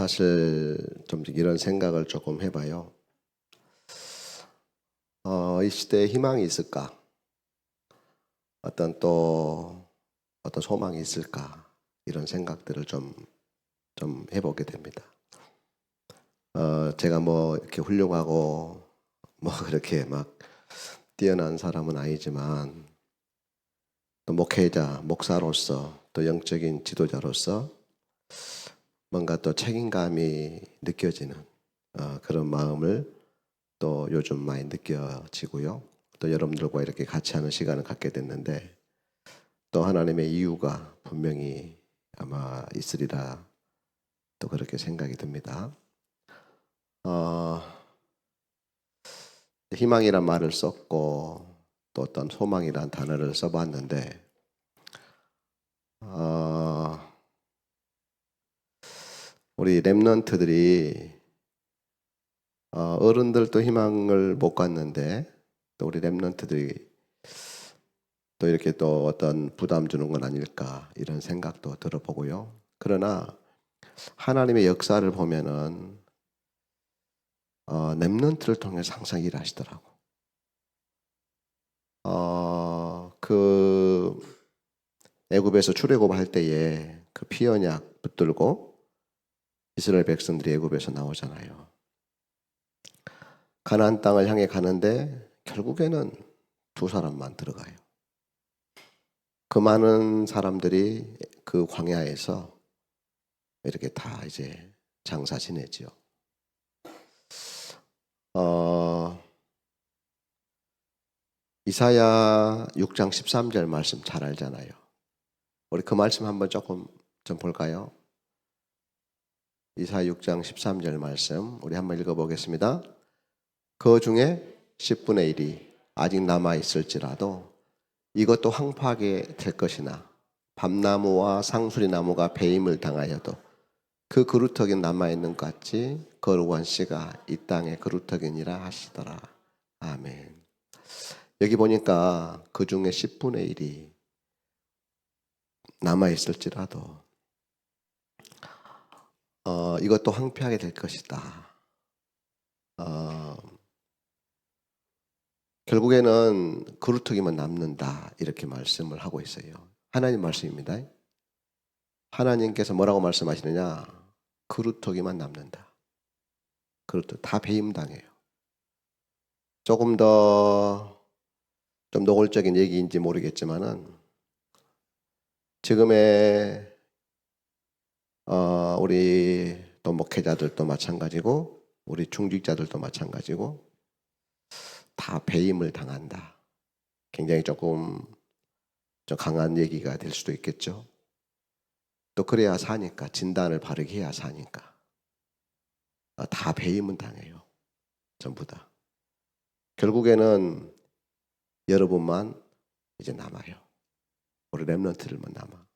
사실 좀 이런 생각을 조금 해봐요. 이 시대에 희망이 있을까? 어떤 소망이 있을까? 이런 생각들을 좀 해보게 됩니다. 제가 뭐 이렇게 훌륭하고 뭐 그렇게 막 뛰어난 사람은 아니지만 또 목회자, 목사로서 또 영적인 지도자로서 뭔가 또 책임감이 느껴지는 그런 마음을 또 요즘 많이 느껴지고요. 또 여러분들과 이렇게 같이 하는 시간을 갖게 됐는데 또 하나님의 이유가 분명히 아마 있으리라 또 그렇게 생각이 듭니다. 어, 희망이란 말을 썼고 또 어떤 소망이란 단어를 써봤는데 우리 랩런트들이 어른들도 희망을 못 갖는데 또 우리 랩런트들이 또 이렇게 또 어떤 부담 주는 건 아닐까 이런 생각도 들어보고요. 그러나 하나님의 역사를 보면은 랩런트를 통해서 항상 일하시더라고. 그 애굽에서 출애굽할 때에 그 피언약 붙들고 이스라엘 백성들이 애굽에서 나오잖아요. 가나안 땅을 향해 가는데 결국에는 두 사람만 들어가요. 그 많은 사람들이 그 광야에서 이렇게 다 이제 장사 지내지요. 이사야 6장 13절 말씀 잘 알잖아요. 우리 그 말씀 한번 조금 좀 볼까요? 이사야 6장 13절 말씀 우리 한번 읽어보겠습니다. 그 중에 10분의 1이 아직 남아있을지라도 이것도 황폐하게 될 것이나 밤나무와 상수리나무가 배임을 당하여도 그 그루터기 남아있는 것 같이 거룩한 씨가 이 땅의 그루터기니라 하시더라. 아멘. 여기 보니까 그 중에 10분의 1이 남아있을지라도 이것도 황폐하게 될 것이다. 결국에는 그루터기만 남는다 이렇게 말씀을 하고 있어요. 하나님 말씀입니다. 하나님께서 뭐라고 말씀하시느냐? 그루터기만 남는다. 그루터기 다 배임당해요. 조금 더 좀 노골적인 얘기인지 모르겠지만은 지금의 우리 또 목회자들도 마찬가지고 우리 중직자들도 마찬가지고 다 배임을 당한다. 굉장히 조금 좀 강한 얘기가 될 수도 있겠죠. 또 그래야 사니까 진단을 바르게 해야 사니까 다 배임은 당해요. 전부 다. 결국에는 여러분만 이제 남아요. 우리 랩런트들만 남아.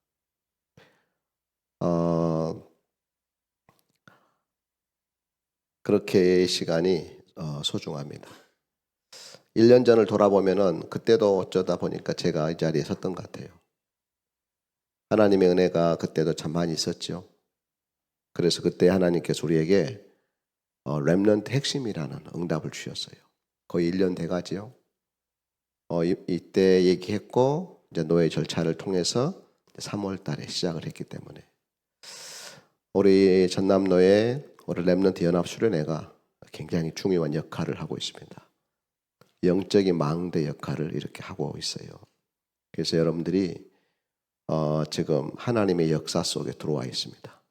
그렇게 시간이 소중합니다. 1년 전을 돌아보면은 그때도 어쩌다 보니까 제가 이 자리에 섰던 것 같아요. 하나님의 은혜가 그때도 참 많이 있었죠. 그래서 그때 하나님께서 우리에게 렘넌트 핵심이라는 응답을 주셨어요. 거의 1년 돼가지요. 이때 얘기했고 이제 노예 절차를 통해서 3월 달에 시작을 했기 때문에 우리 전남노예 우리 렘넌트 연합 수련회가 굉장히 중요한 역할을 하고 있습니다. 영적인 망대 역할을 이렇게 하고 있어요. 그래서 여러분들이 지금 하나님의 역사 속에 들어와 있습니다.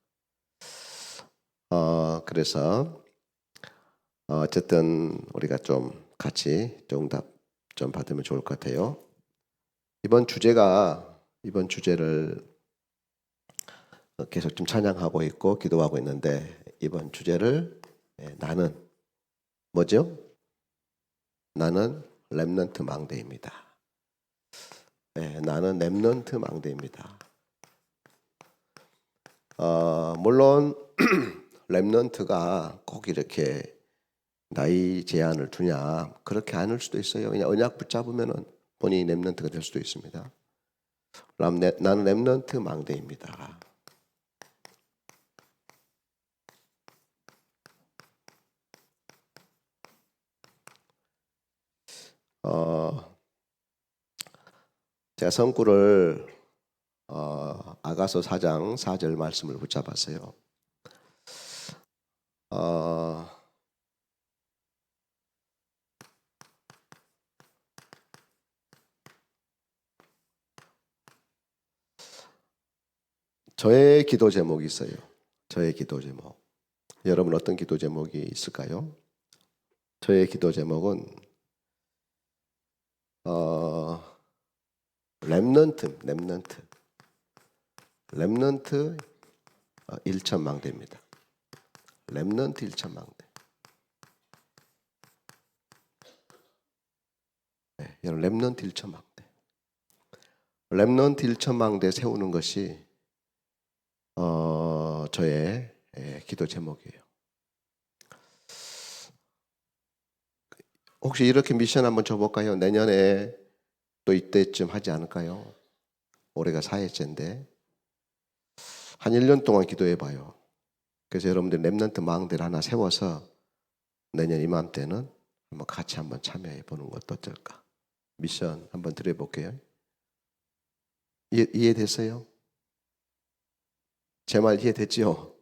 그래서 어쨌든 우리가 좀 같이 응답 좀 받으면 좋을 것 같아요. 이번 주제를 계속 좀 찬양하고 있고 기도하고 있는데 이번 주제를 나는 뭐죠? 나는 렘넌트 망대입니다. 나는 렘넌트 망대입니다. 물론 렘넌트가 꼭 이렇게 나이 제한을 두냐 그렇게 않을 수도 있어요. 그냥 언약 붙잡으면은 본인이 렘넌트가 될 수도 있습니다. 나는 렘넌트 망대입니다. 제가 성구를 아가서 4장 4절 말씀을 붙잡았어요. 저의 기도 제목이 있어요. 저의 기도 제목. 여러분 어떤 기도 제목이 있을까요? 저의 기도 제목은 렘넌트 1천망대입니다. 렘넌트 1천망대. 네, 여러분 렘넌트 1천망대. 렘넌트 1천망대 세우는 것이 저의 기도 제목이에요. 혹시 이렇게 미션 한번 줘볼까요? 내년에 또 이때쯤 하지 않을까요? 올해가 4회째인데 한 1년 동안 기도해봐요. 그래서 여러분들 렘넌트 망대를 하나 세워서 내년 이맘때는 한번 같이 한번 참여해보는 것도 어떨까? 미션 한번 드려볼게요. 이해됐어요? 제 말 이해됐죠?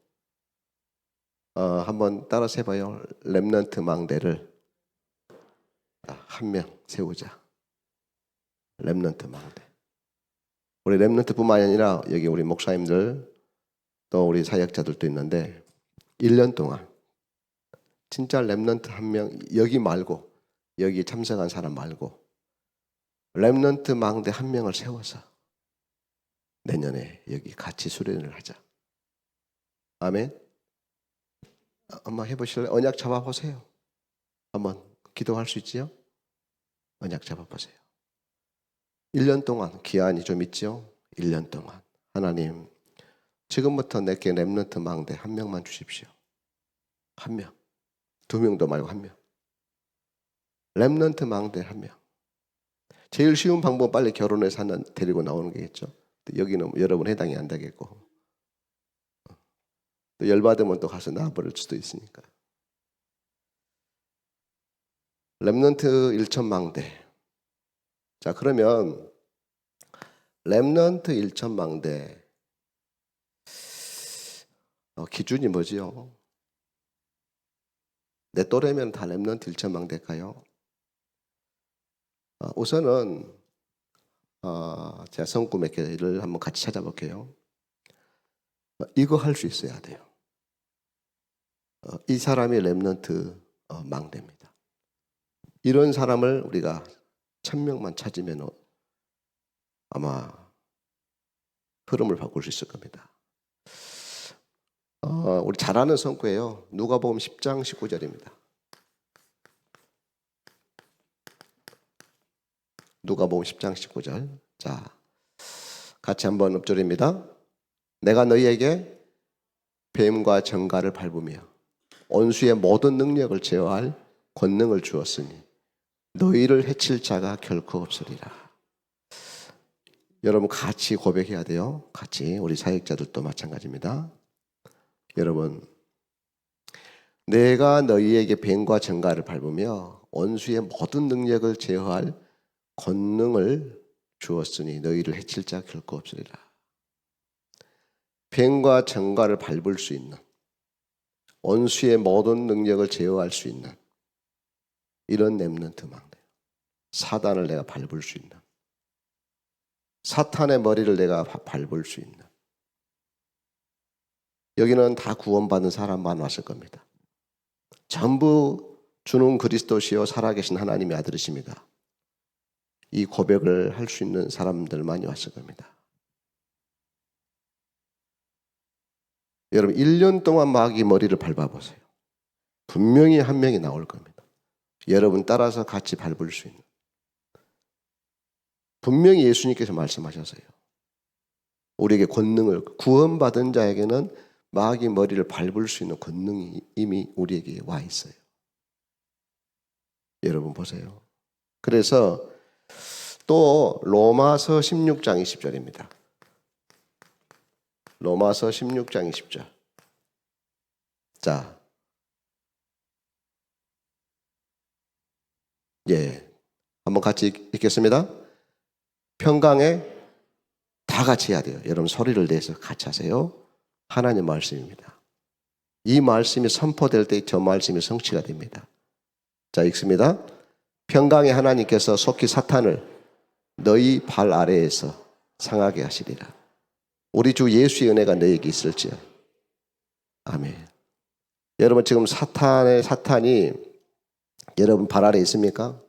한번 따라서 해봐요. 렘넌트 망대를 한 명 세우자. 렘넌트 망대. 우리 렘넌트뿐만 아니라 여기 우리 목사님들 또 우리 사역자들도 있는데 1년 동안 진짜 렘넌트 한 명, 여기 말고 여기 참석한 사람 말고 렘넌트 망대 한 명을 세워서 내년에 여기 같이 수련을 하자. 아멘. 한번 해보실래요? 언약 잡아보세요. 한번 기도할 수 있지요? 언약 잡아보세요. 1년 동안 기한이 좀 있죠? 1년 동안 하나님 지금부터 내게 렘넌트 망대 한 명만 주십시오. 한 명. 2명도 말고 한 명. 렘넌트 망대 한 명. 제일 쉬운 방법은 빨리 결혼해서 하나 데리고 나오는 게겠죠. 여기는 여러분 해당이 안 되겠고 또 열받으면 또 가서 놔버릴 수도 있으니까. 렘넌트 1천망대. 자, 그러면 렘넌트 1천망대 기준이 뭐지요? 내 또래면 다 렘넌트 1천망대일까요? 우선은 제가 성구 몇 개를 한번 같이 찾아볼게요. 이거 할 수 있어야 돼요. 이 사람이 렘넌트 망대입니다. 이런 사람을 우리가 1000명만 찾으면 아마 흐름을 바꿀 수 있을 겁니다. 우리 잘 아는 성구예요. 누가복음 10장 19절입니다. 누가복음 10장 19절. 자, 같이 한번 읊조립니다. 내가 너희에게 뱀과 정갈을 밟으며 원수의 모든 능력을 제어할 권능을 주었으니 너희를 해칠 자가 결코 없으리라. 여러분 같이 고백해야 돼요. 같이 우리 사역자들도 마찬가지입니다. 여러분 내가 너희에게 뱀과 정갈을 밟으며 원수의 모든 능력을 제어할 권능을 주었으니 너희를 해칠 자가 결코 없으리라. 뱀과 정갈을 밟을 수 있는 원수의 모든 능력을 제어할 수 있는 이런 렘넌트 망대. 사단을 내가 밟을 수 있는 사탄의 머리를 내가 밟을 수 있는 여기는 다 구원받은 사람만 왔을 겁니다. 전부 주는 그리스도시요 살아계신 하나님의 아들이십니다. 이 고백을 할 수 있는 사람들만이 왔을 겁니다. 여러분 1년 동안 마귀 머리를 밟아보세요. 분명히 한 명이 나올 겁니다. 여러분 따라서 같이 밟을 수 있는. 분명히 예수님께서 말씀하셨어요. 우리에게 권능을 구원받은 자에게는 마귀 머리를 밟을 수 있는 권능이 이미 우리에게 와 있어요. 여러분 보세요. 그래서 또 로마서 16장 20절입니다. 로마서 16장 20절. 자, 한번 같이 읽겠습니다. 평강에 다 같이 해야 돼요. 여러분 소리를 내서 같이 하세요. 하나님 말씀입니다. 이 말씀이 선포될 때 저 말씀이 성취가 됩니다. 자, 읽습니다. 평강의 하나님께서 속히 사탄을 너희 발 아래에서 상하게 하시리라. 우리 주 예수의 은혜가 너에게 있을지어. 아멘. 여러분 지금 사탄이 여러분 발 아래 있습니까?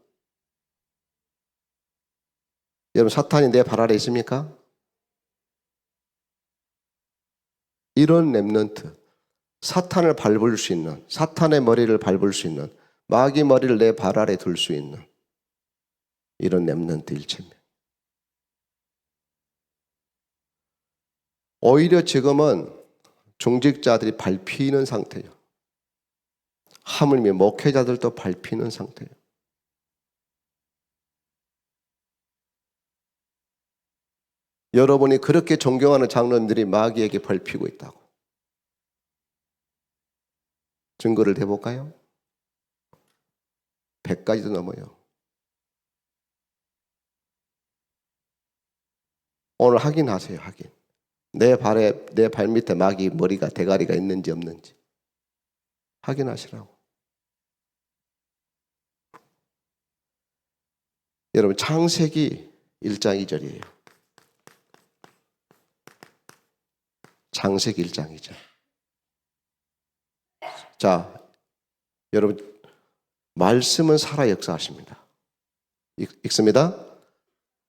여러분 사탄이 내 발 아래 있습니까? 이런 렘넌트, 사탄을 밟을 수 있는, 사탄의 머리를 밟을 수 있는, 마귀 머리를 내 발 아래 둘 수 있는 이런 렘넌트 일체입니다. 오히려 지금은 중직자들이 밟히는 상태예요. 하물며 목회자들도 밟히는 상태예요. 여러분이 그렇게 존경하는 장로님들이 마귀에게 밟히고 있다고. 증거를 대볼까요? 100가지도 넘어요. 오늘 확인하세요. 확인. 내 발 밑에 마귀 머리가 대가리가 있는지 없는지 확인하시라고. 여러분 창세기 1장 2절이에요. 창세기 1장 2절. 자, 여러분 말씀은 살아 역사하십니다. 읽습니다.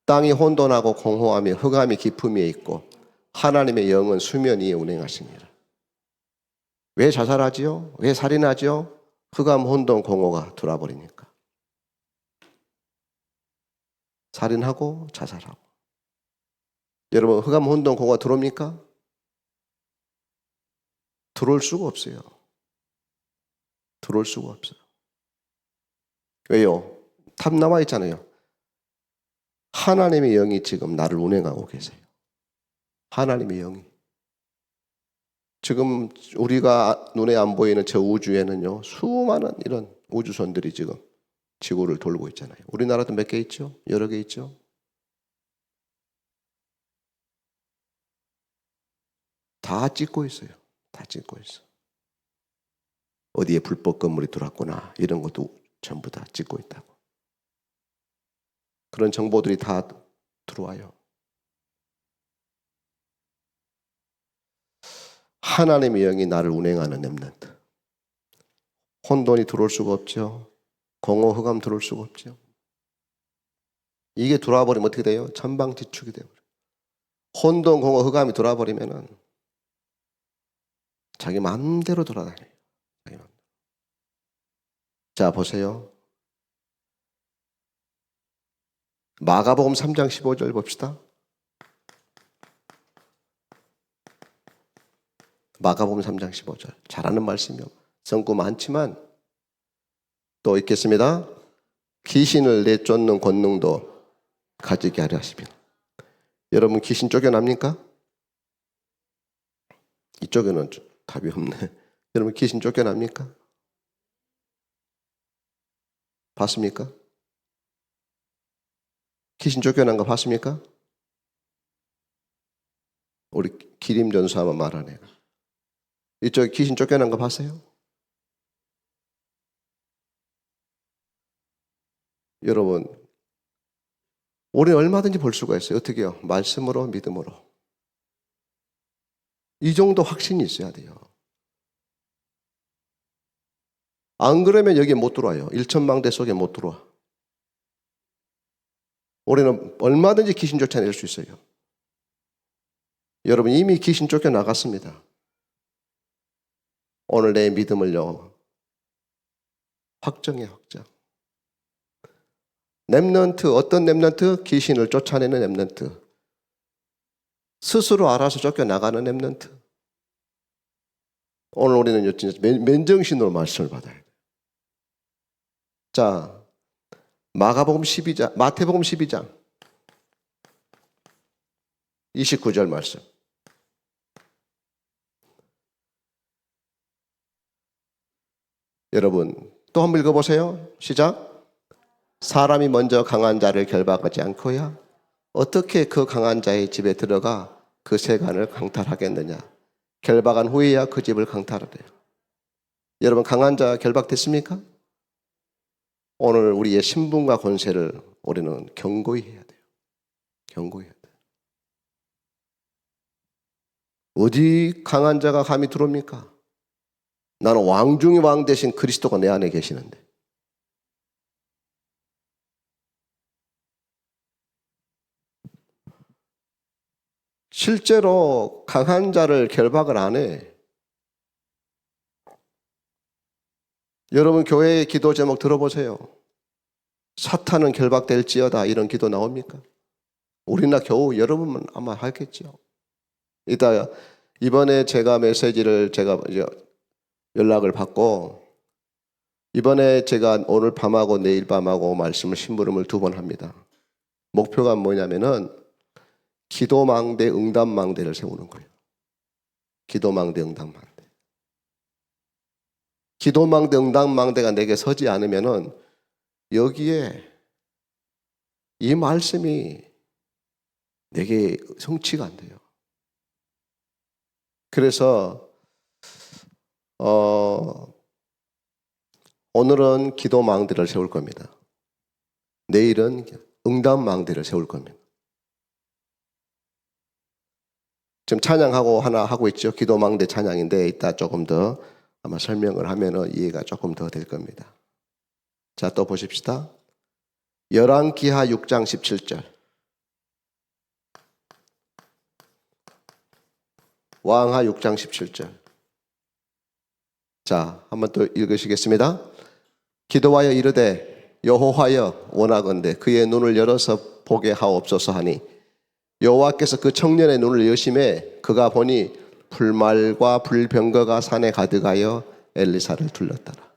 땅이 혼돈하고 공허하며 흑암이 깊음 위에 있고 하나님의 영은 수면 위에 운행하시니라. 왜 자살하지요? 왜 살인하지요? 흑암 혼돈 공허가 돌아버리니까. 살인하고 자살하고. 여러분 흑암 혼돈 공허가 들어옵니까? 들어올 수가 없어요. 들어올 수가 없어요. 왜요? 탑 남아 있잖아요. 하나님의 영이 지금 나를 운행하고 계세요. 하나님의 영이. 지금 우리가 눈에 안 보이는 저 우주에는요, 수많은 이런 우주선들이 지금 지구를 돌고 있잖아요. 우리나라도 몇 개 있죠? 여러 개 있죠? 다 찍고 있어요. 다 찍고 있어. 어디에 불법 건물이 들어왔구나 이런 것도 전부 다 찍고 있다고. 그런 정보들이 다 들어와요. 하나님의 영이 나를 운행하는 렘넌트. 혼돈이 들어올 수가 없죠. 공허 흑암 들어올 수가 없죠. 이게 들어와 버리면 어떻게 돼요? 천방지축이 돼요. 혼돈 공허 흑암이 들어와 버리면은 자기 마음대로 돌아다녀요. 자, 보세요. 마가복음 3장 15절 봅시다. 마가복음 3장 15절. 잘하는 말씀이요. 성구 많지만 또 읽겠습니다. 귀신을 내쫓는 권능도 가지게 하려 하시며. 여러분 귀신 쫓겨납니까? 이쪽에는 답이 없네. 여러분 귀신 쫓겨납니까? 봤습니까? 귀신 쫓겨난 거 봤습니까? 우리 기림전수 한번 말하네요. 이쪽에 귀신 쫓겨난 거 봤어요? 여러분 우리는 얼마든지 볼 수가 있어요. 어떻게요? 말씀으로 믿음으로. 이 정도 확신이 있어야 돼요. 안 그러면 여기에 못 들어와요. 일천망대 속에 못 들어와. 우리는 얼마든지 귀신 쫓아낼 수 있어요. 여러분 이미 귀신 쫓겨나갔습니다. 오늘 내 믿음을요. 확정해 확정. 렘넌트 어떤 렘넌트? 귀신을 쫓아내는 렘넌트. 스스로 알아서 쫓겨나가는 렘넌트. 오늘 우리는 진짜 맨정신으로 말씀을 받아야 돼요. 자, 마태복음 12장 29절 말씀. 여러분 또 한번 읽어보세요. 시작. 사람이 먼저 강한 자를 결박하지 않고야 어떻게 그 강한 자의 집에 들어가 그 세간을 강탈하겠느냐? 결박한 후에야 그 집을 강탈하래요. 여러분, 강한 자 결박됐습니까? 오늘 우리의 신분과 권세를 우리는 경고히 해야 돼요. 경고해야 돼요. 어디 강한 자가 감히 들어옵니까? 나는 왕 중의 왕 대신 그리스도가 내 안에 계시는데. 실제로 강한 자를 결박을 안 해. 여러분, 교회의 기도 제목 들어보세요. 사탄은 결박될지어다, 이런 기도 나옵니까? 우리나 겨우 여러분은 아마 하겠죠. 이번에 제가 메시지를 연락을 받고, 이번에 제가 오늘 밤하고 내일 밤하고 말씀을 심부름을 2번 합니다. 목표가 뭐냐면은 기도망대 응답망대를 세우는 거예요. 기도망대 응답망대. 기도망대 응답망대가 내게 서지 않으면은 여기에 이 말씀이 내게 성취가 안 돼요. 그래서 오늘은 기도망대를 세울 겁니다. 내일은 응답망대를 세울 겁니다. 지금 찬양하고 하나 하고 있죠. 기도망대 찬양인데 이따 조금 더 아마 설명을 하면은 이해가 조금 더 될 겁니다. 자, 또 보십시다. 열왕기하 6장 17절. 왕하 6장 17절. 자, 한번 또 읽으시겠습니다. 기도하여 이르되 여호와여 원하건대 그의 눈을 열어서 보게 하옵소서 하니 여호와께서 그 청년의 눈을 여심해 그가 보니 불말과 불병거가 산에 가득하여 엘리사를 둘렀더라.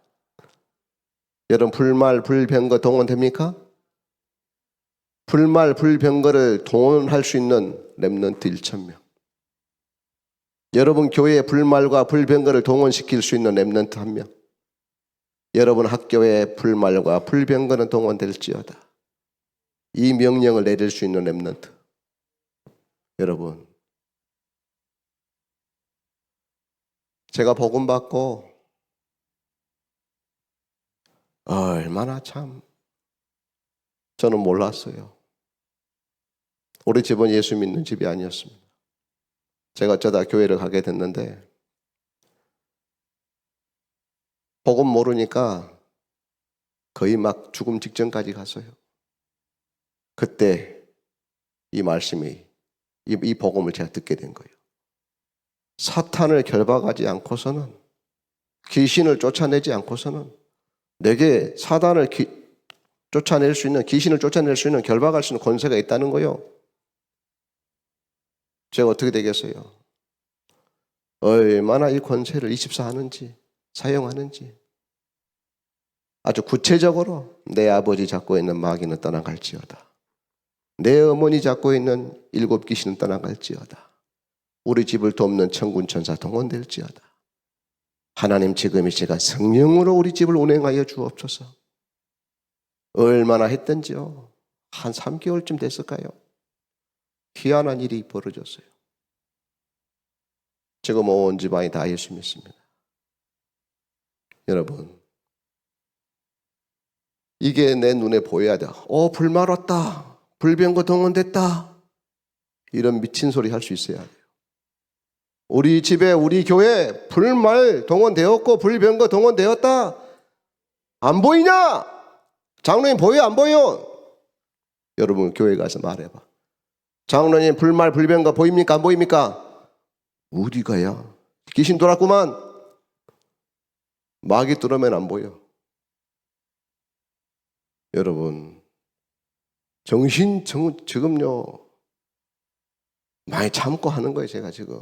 여러분, 불말 불병거 동원됩니까? 불말 불병거를 동원할 수 있는 렘넌트 1,000명. 여러분 교회에 불말과 불병거를 동원시킬 수 있는 렘넌트 1명. 여러분 학교에 불말과 불병거는 동원될지어다. 이 명령을 내릴 수 있는 렘넌트. 여러분, 제가 복음 받고 얼마나 참 저는 몰랐어요. 우리 집은 예수 믿는 집이 아니었습니다. 제가 어쩌다 교회를 가게 됐는데 복음 모르니까 거의 막 죽음 직전까지 갔어요. 그때 이 말씀이 이 복음을 제가 듣게 된 거예요. 사탄을 결박하지 않고서는, 귀신을 쫓아내지 않고서는 내게 사단을 쫓아낼 수 있는, 귀신을 쫓아낼 수 있는, 결박할 수 있는 권세가 있다는 거예요. 제가 어떻게 되겠어요? 얼마나 이 권세를 24 하는지, 사용하는지. 아주 구체적으로 내 아버지 잡고 있는 마귀는 떠나갈지어다. 내 어머니 잡고 있는 7 귀신은 떠나갈지어다. 우리 집을 돕는 천군 천사 동원될지어다. 하나님 지금 이 시간 성령으로 우리 집을 운행하여 주옵소서. 얼마나 했던지요. 한 3개월쯤 됐을까요? 희한한 일이 벌어졌어요. 지금 온 집안이 다 예수 믿습니다. 여러분, 이게 내 눈에 보여야 돼. 불말 왔다. 불병거 동원됐다. 이런 미친 소리 할 수 있어야 돼요. 우리 집에, 우리 교회 불말 동원되었고 불병거 동원되었다. 안 보이냐? 장로님 보여 안 보여? 여러분 교회 가서 말해봐. 장로님 불말 불병거 보입니까 안 보입니까? 어디가야? 귀신 돌았구만. 마귀 뚫으면 안 보여. 여러분 지금요 많이 참고 하는 거예요. 제가 지금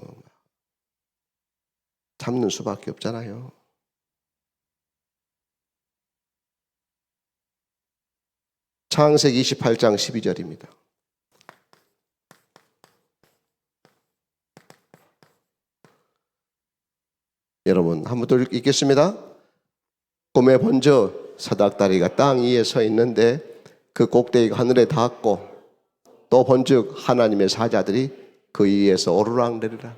참는 수밖에 없잖아요. 창세기 28장 12절입니다. 여러분 한번 더 읽겠습니다. 꿈에 본즉 사닥다리가 땅 위에 서 있는데 그 꼭대기가 하늘에 닿았고 또 본즉 하나님의 사자들이 그 위에서 오르락내리락.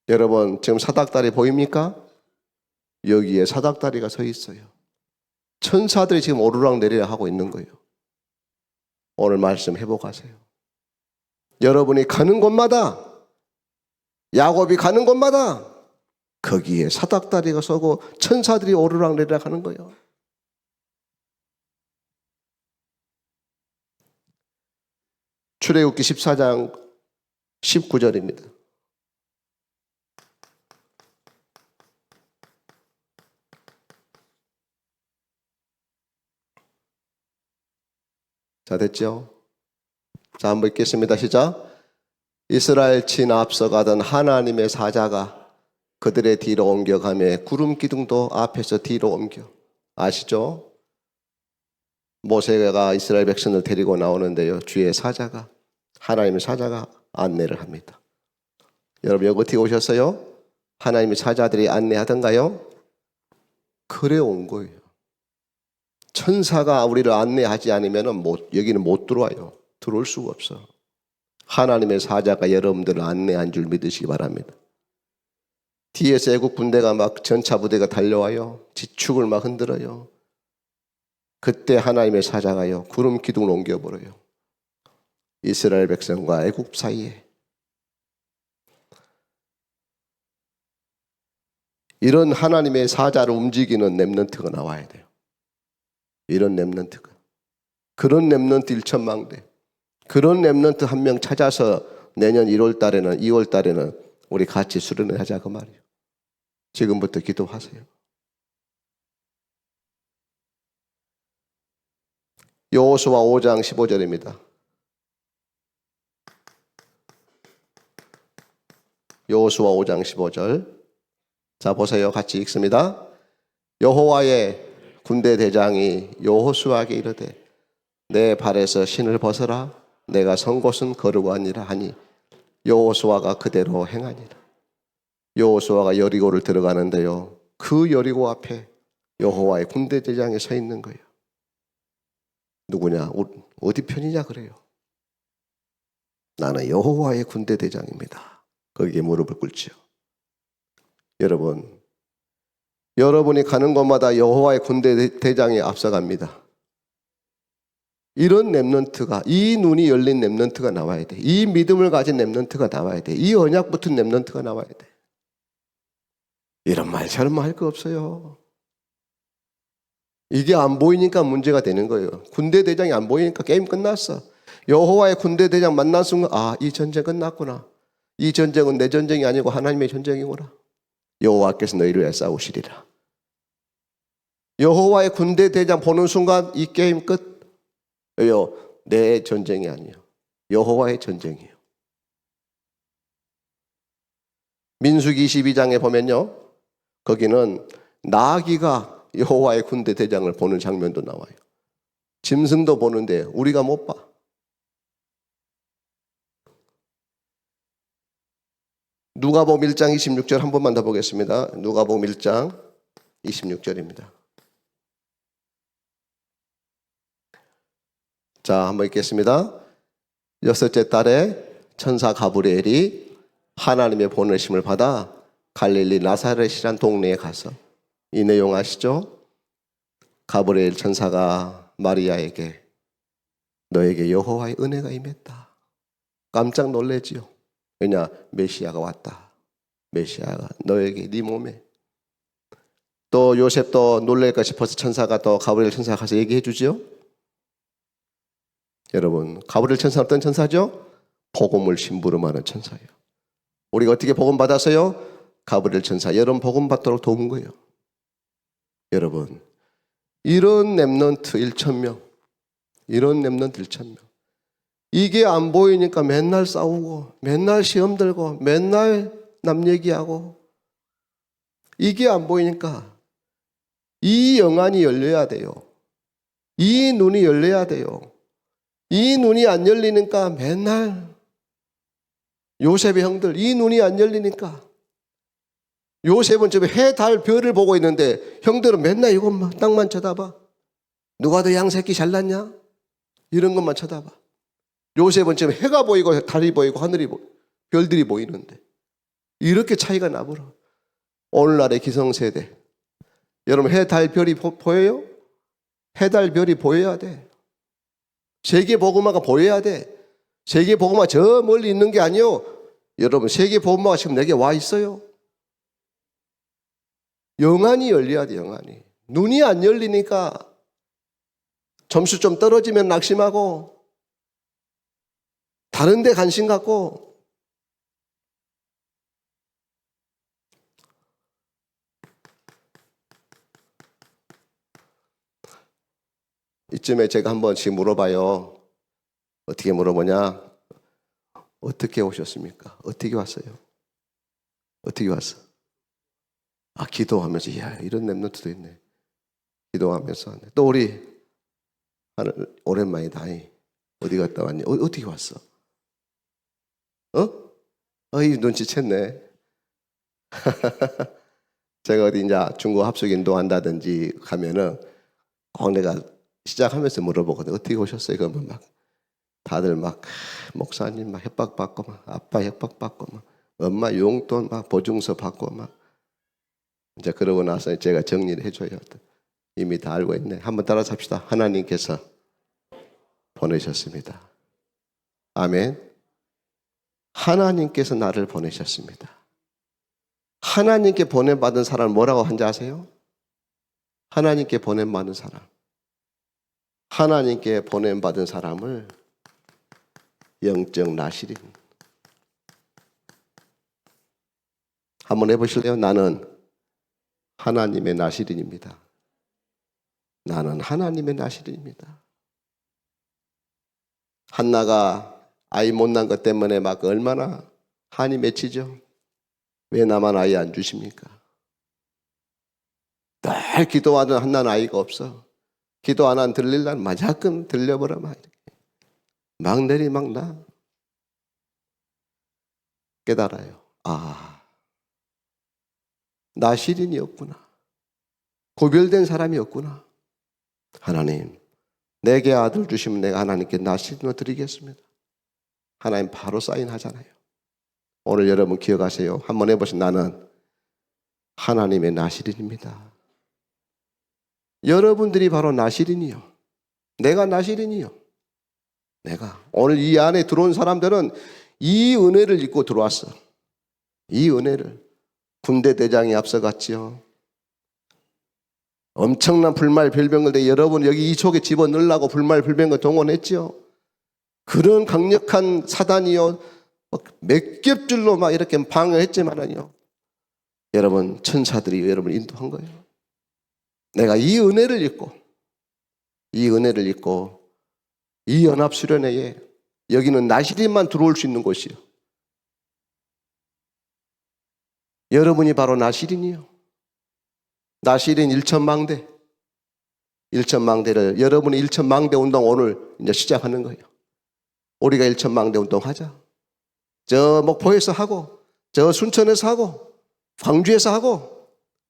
여러분 지금 사닥다리 보입니까? 여기에 사닥다리가 서 있어요. 천사들이 지금 오르락내리락 하고 있는 거예요. 오늘 말씀 회복하세요. 여러분이 가는 곳마다, 야곱이 가는 곳마다 거기에 사닥다리가 서고 천사들이 오르락내리락 하는 거예요. 출애굽기 14장 19절입니다. 자, 됐죠? 자, 한번 읽겠습니다. 시작. 이스라엘 친 앞서가던 하나님의 사자가 그들의 뒤로 옮겨가며 구름 기둥도 앞에서 뒤로 옮겨. 아시죠? 모세가 이스라엘 백성을 데리고 나오는데요, 주의 사자가, 하나님의 사자가 안내를 합니다. 여러분 여기 어떻게 오셨어요? 하나님의 사자들이 안내하던가요? 그래 온 거예요. 천사가 우리를 안내하지 않으면 여기는 못 들어와요. 들어올 수가 없어. 하나님의 사자가 여러분들을 안내한 줄 믿으시기 바랍니다. 뒤에서 애국 군대가 막 전차 부대가 달려와요. 지축을 막 흔들어요. 그때 하나님의 사자가요, 구름 기둥을 옮겨버려요. 이스라엘 백성과 애국 사이에. 이런 하나님의 사자를 움직이는 렘넌트가 나와야 돼요. 이런 렘넌트가. 그런 렘넌트 1천만 대. 그런 렘넌트 한 명 찾아서 내년 1월 달에는, 2월 달에는 우리 같이 수련을 하자 그 말이에요. 지금부터 기도하세요. 여호수아 5장 15절입니다. 여호수아 5장 15절. 자, 보세요. 같이 읽습니다. 여호와의 군대 대장이 여호수아에게 이르되 내 발에서 신을 벗어라. 내가 선 곳은 거룩하니라 하니 여호수아가 그대로 행하니라. 여호수아가 여리고를 들어가는데요, 그 여리고 앞에 여호와의 군대 대장이 서 있는 거예요. 누구냐? 어디 편이냐 그래요. 나는 여호와의 군대 대장입니다. 거기에 무릎을 꿇지요. 여러분, 여러분이 가는 곳마다 여호와의 군대 대장이 앞서갑니다. 이런 렘넌트가, 이 눈이 열린 렘넌트가 나와야 돼. 이 믿음을 가진 렘넌트가 나와야 돼. 이 언약 붙은 렘넌트가 나와야 돼. 이런 말 저런 말 할 거 없어요. 이게 안 보이니까 문제가 되는 거예요. 군대 대장이 안 보이니까 게임 끝났어. 여호와의 군대 대장 만난 순간, 아, 이 전쟁 끝났구나. 이 전쟁은 내 전쟁이 아니고 하나님의 전쟁이구나. 여호와께서 너희를 위해 싸우시리라. 여호와의 군대 대장 보는 순간 이 게임 끝. 왜요? 내 전쟁이 아니에요. 여호와의 전쟁이에요. 민수기 22장에 보면요, 거기는 나귀가 여호와의 군대 대장을 보는 장면도 나와요. 짐승도 보는데 우리가 못 봐. 누가복음 1장 26절 한 번만 더 보겠습니다. 누가복음 1장 26절입니다. 자, 한번 읽겠습니다. 여섯째 달에 천사 가브리엘이 하나님의 보내심을 받아 갈릴리 나사렛이란 동네에 가서, 이 내용 아시죠? 가브리엘 천사가 마리아에게 너에게 여호와의 은혜가 임했다. 깜짝 놀래지요. 왜냐? 메시아가 왔다. 메시아가 너에게 네 몸에. 또 요셉도 놀랄까 싶어서 천사가 또 가브리엘 천사가 가서 얘기해 주죠. 여러분, 가브리엘 천사 어떤 천사죠? 복음을 심부름하는 천사예요. 우리가 어떻게 복음 받았어요? 가브리엘 천사 여러분 복음 받도록 도운 거예요. 여러분, 이런 렘넌트 1,000명, 이런 렘넌트 1,000명, 이게 안 보이니까 맨날 싸우고 맨날 시험 들고 맨날 남 얘기하고, 이게 안 보이니까 이 영안이 열려야 돼요. 이 눈이 열려야 돼요. 이 눈이 안 열리니까 맨날 요셉의 형들, 이 눈이 안 열리니까 요셉은 저 해, 달, 별을 보고 있는데 형들은 맨날 이것만 땅만 쳐다봐. 누가 더 양새끼 잘났냐? 이런 것만 쳐다봐. 요셉은 지금 해가 보이고 달이 보이고 하늘이 별들이 보이는데 이렇게 차이가 나버려. 오늘날의 기성세대, 여러분 해, 달, 별이 보여요? 해, 달, 별이 보여야 돼. 세계복음화가 보여야 돼. 세계복음화 저 멀리 있는 게 아니요. 여러분 세계복음화가 지금 내게 와 있어요. 영안이 열려야 돼. 영안이. 눈이 안 열리니까 점수 좀 떨어지면 낙심하고 다른 데 관심 갖고. 이쯤에 제가 한 번씩 물어봐요. 어떻게 물어보냐? 어떻게 오셨습니까? 어떻게 왔어요? 어떻게 왔어? 아, 기도하면서. 이야, 이런 랩런트도 있네. 기도하면서 왔네. 또 우리 오랜만이다. 어디 갔다 왔니? 어떻게 왔어? 어이, 눈치챘네. 제가 어디 이제 중국 합숙 인도한다든지 가면은 꼭 내가 시작하면서 물어보거든. 어떻게 오셨어요? 그러면 막 다들 막 목사님 막 협박받고 막 아빠 협박받고 막 엄마 용돈 막 보증서 받고 막 이제 그러고 나서 제가 정리를 해줘요. 이미 다 알고 있네. 한번 따라서 합시다. 하나님께서 보내셨습니다. 아멘. 하나님께서 나를 보내셨습니다. 하나님께 보냄받은 사람은 뭐라고 한지 아세요? 하나님께 보냄받은 사람. 하나님께 보냄받은 사람을 영적 나시린. 한번 해보실래요? 나는 하나님의 나시린입니다. 나는 하나님의 나시린입니다. 한나가 아이 못난 것 때문에 막 얼마나 한이 맺히죠. 왜 나만 아이 안 주십니까? 늘 기도하던 한나는 아이가 없어. 기도 안 한 들릴 날 마자끔 들려버려 막 내리 막 나. 깨달아요. 아, 나시린이었구나. 고별된 사람이었구나. 하나님, 내게 아들 주시면 내가 하나님께 나시린을 드리겠습니다. 하나님 바로 사인하잖아요. 오늘 여러분 기억하세요. 한번 해보세요. 나는 하나님의 나시린입니다. 여러분들이 바로 나시린이요. 내가 나시린이요. 내가. 오늘 이 안에 들어온 사람들은 이 은혜를 입고 들어왔어. 이 은혜를. 군대 대장이 앞서갔지요. 엄청난 불말 별병을 내 여러분 여기 이 속에 집어넣으려고 불말 별병을 동원했지요. 그런 강력한 사단이요. 몇 겹줄로 막 이렇게 방어했지만은요. 여러분 천사들이 여러분 인도한 거예요. 내가 이 은혜를 입고 이 연합수련회에 여기는 나시린만 들어올 수 있는 곳이요. 여러분이 바로 나시린이요. 나시린 1천망대. 1천망대를 여러분이 1천망대 운동 오늘 이제 시작하는 거예요. 우리가 1천망대 운동 하자. 저 목포에서 하고 저 순천에서 하고 광주에서 하고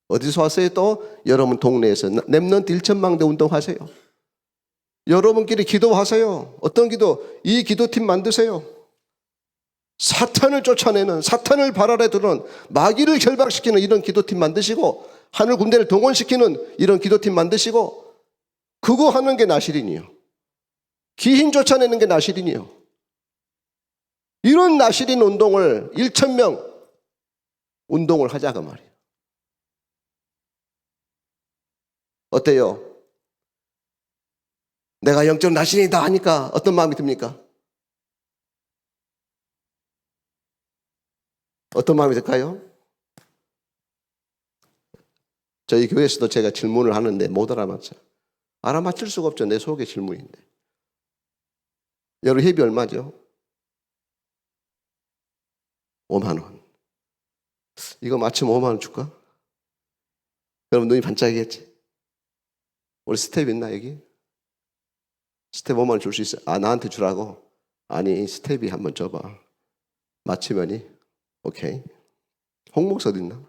어디서 하세요? 또 여러분 동네에서 랩런트 1천망대 운동하세요. 여러분끼리 기도하세요. 어떤 기도? 이 기도팀 만드세요. 사탄을 쫓아내는, 사탄을 발 아래 두는, 마귀를 결박시키는 이런 기도팀 만드시고 하늘 군대를 동원시키는 이런 기도팀 만드시고 그거 하는 게 나시린이요. 기hin 쫓아내는 게 나시린이요. 이런 나시린 운동을 1,000명 운동을 하자 그 말이에요. 어때요? 내가 영적 나시린이다 하니까 어떤 마음이 듭니까? 어떤 마음이 들까요? 저희 교회에서도 제가 질문을 하는데 못 알아맞혀요. 알아맞힐 수가 없죠. 내 속의 질문인데. 여러분 회비 얼마죠? 5만 원. 이거 맞추면 5만 원 줄까? 여러분 눈이 반짝이겠지? 우리 스텝 있나 여기? 스텝 5만 원 줄 수 있어? 아 나한테 주라고? 아니 스텝이 한번 줘봐. 맞추면이 오케이. 홍 목사 어디 있나?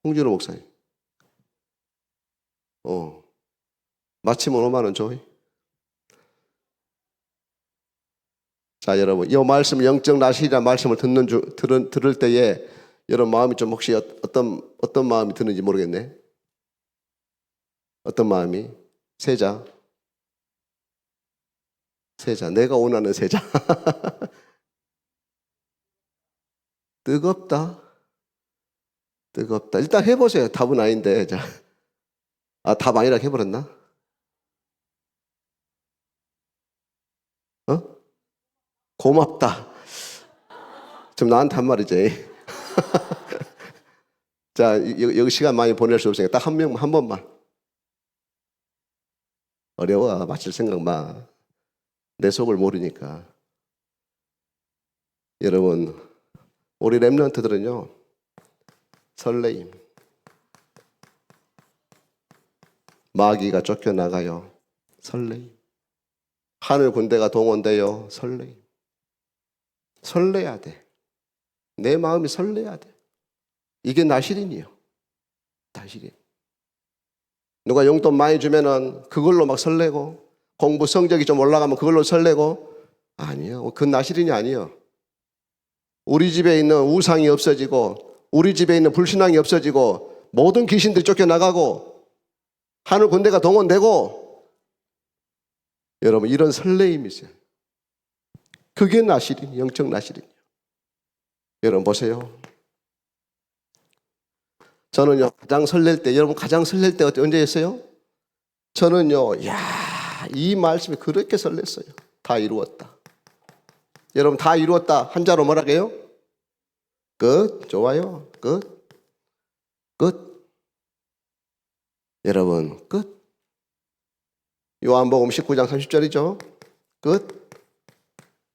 홍준호 목사님. 맞추면 5만 원 줘. 자, 여러분, 이 말씀, 영적 나실이라는 말씀을 들을 때에 여러분 마음이 좀 혹시 어떤 마음이 드는지 모르겠네. 어떤 마음이? 세자. 내가 원하는 세자. 뜨겁다. 일단 해보세요. 답은 아닌데. 자, 답 아니라 해버렸나? 고맙다. 좀 나한테 한 말이지. 자, 여기 시간 많이 보낼 수 없으니까 딱 한 번만. 어려워. 맞출 생각 마. 내 속을 모르니까. 여러분, 우리 렘넌트들은요, 설레임. 마귀가 쫓겨나가요. 설레임. 하늘 군대가 동원돼요. 설레임. 설레야 돼. 내 마음이 설레야 돼. 이게 나실인이요. 나실인. 누가 용돈 많이 주면은 그걸로 막 설레고, 공부 성적이 좀 올라가면 그걸로 설레고, 아니요. 그건 나실인이 아니요. 우리 집에 있는 우상이 없어지고, 우리 집에 있는 불신앙이 없어지고, 모든 귀신들이 쫓겨나가고, 하늘 군대가 동원되고, 여러분, 이런 설레임이 있어요. 그게 나실인, 영적 나실인이요. 여러분 보세요. 저는요, 가장 설렐 때, 여러분 가장 설렐 때 언제였어요? 저는요, 이 말씀이 그렇게 설렜어요. 다 이루었다. 여러분, 다 이루었다. 한자로 뭐라고 해요? 끝. 좋아요. 끝. 여러분, 끝. 요한복음 19장 30절이죠. 끝.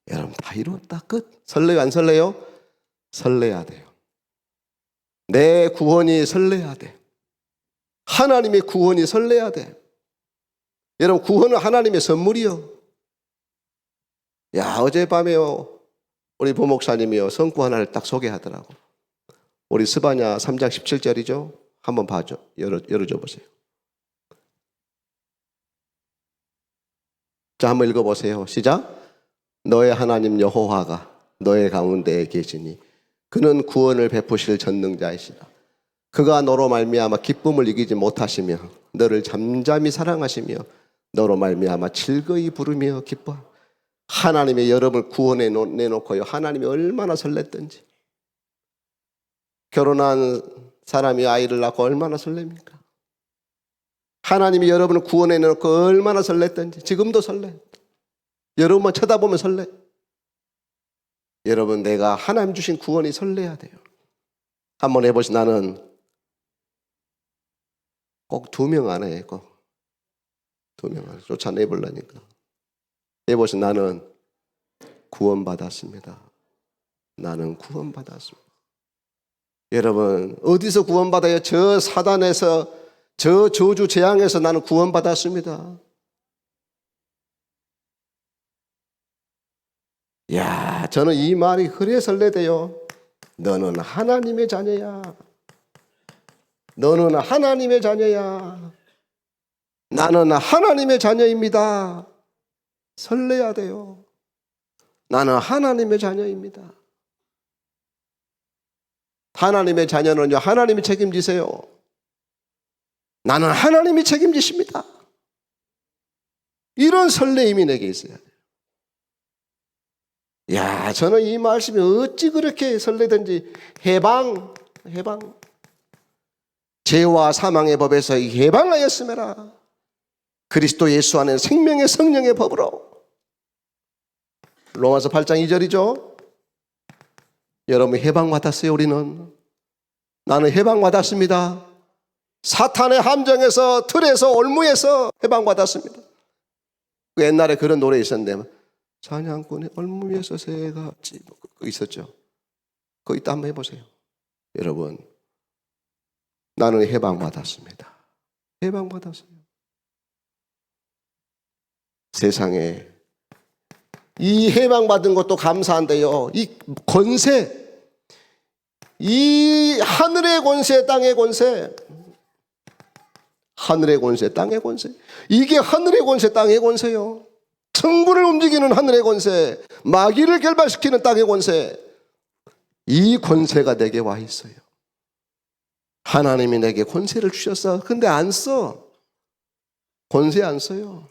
여러분, 다 이루었다. 끝. 설레요, 안 설레요? 설레야 돼요. 내 구원이 설레야 돼. 하나님의 구원이 설레야 돼. 여러분, 구원은 하나님의 선물이요. 어젯밤에요, 우리 부목사님이요, 성구 하나를 딱 소개하더라고. 우리 스바냐 3장 17절이죠. 한번 봐줘. 열어줘 보세요. 자, 한번 읽어보세요. 시작. 너의 하나님 여호와가 너의 가운데에 계시니 그는 구원을 베푸실 전능자이시라. 그가 너로 말미암아 기쁨을 이기지 못하시며 너를 잠잠히 사랑하시며 너로 말미암아 즐거이 부르며 기뻐. 하나님의 여러분을 구원해 내놓고요, 하나님이 얼마나 설렜던지. 결혼한 사람이 아이를 낳고 얼마나 설렙니까? 하나님이 여러분을 구원해 내놓고 얼마나 설렜던지. 지금도 설레. 여러분만 쳐다보면 설레. 여러분, 내가 하나님 주신 구원이 설레야 돼요. 한번 해보시. 나는 꼭 2명 안에 꼭 2명 안에 쫓아내보려니까. 해보시. 나는 구원받았습니다. 나는 구원받았습니다. 여러분, 어디서 구원받아요? 저 사단에서, 저 저주 재앙에서 나는 구원받았습니다. 저는 이 말이 그래 설레대요. 너는 하나님의 자녀야. 너는 하나님의 자녀야. 나는 하나님의 자녀입니다. 설레야 돼요. 나는 하나님의 자녀입니다. 하나님의 자녀는요, 하나님이 책임지세요. 나는 하나님이 책임지십니다. 이런 설레임이 내게 있어야 돼요. 저는 이 말씀이 어찌 그렇게 설레든지. 해방. 죄와 사망의 법에서 해방하였음에라. 그리스도 예수 안에 생명의 성령의 법으로. 로마서 8장 2절이죠. 여러분, 해방받았어요. 우리는. 나는 해방받았습니다. 사탄의 함정에서, 틀에서, 올무에서 해방받았습니다. 옛날에 그런 노래 있었는데, 사냥꾼의 올무에서 새가 있었죠. 그거 이따 한번 해보세요. 여러분, 나는 해방받았습니다. 해방받았어요. 세상에 이 해방받은 것도 감사한데요, 이 권세, 이 하늘의 권세, 땅의 권세, 하늘의 권세, 땅의 권세, 이게 하늘의 권세, 땅의 권세요. 천군을 움직이는 하늘의 권세, 마귀를 결박시키는 땅의 권세, 이 권세가 내게 와 있어요. 하나님이 내게 권세를 주셨어. 근데 안 써. 권세 안 써요.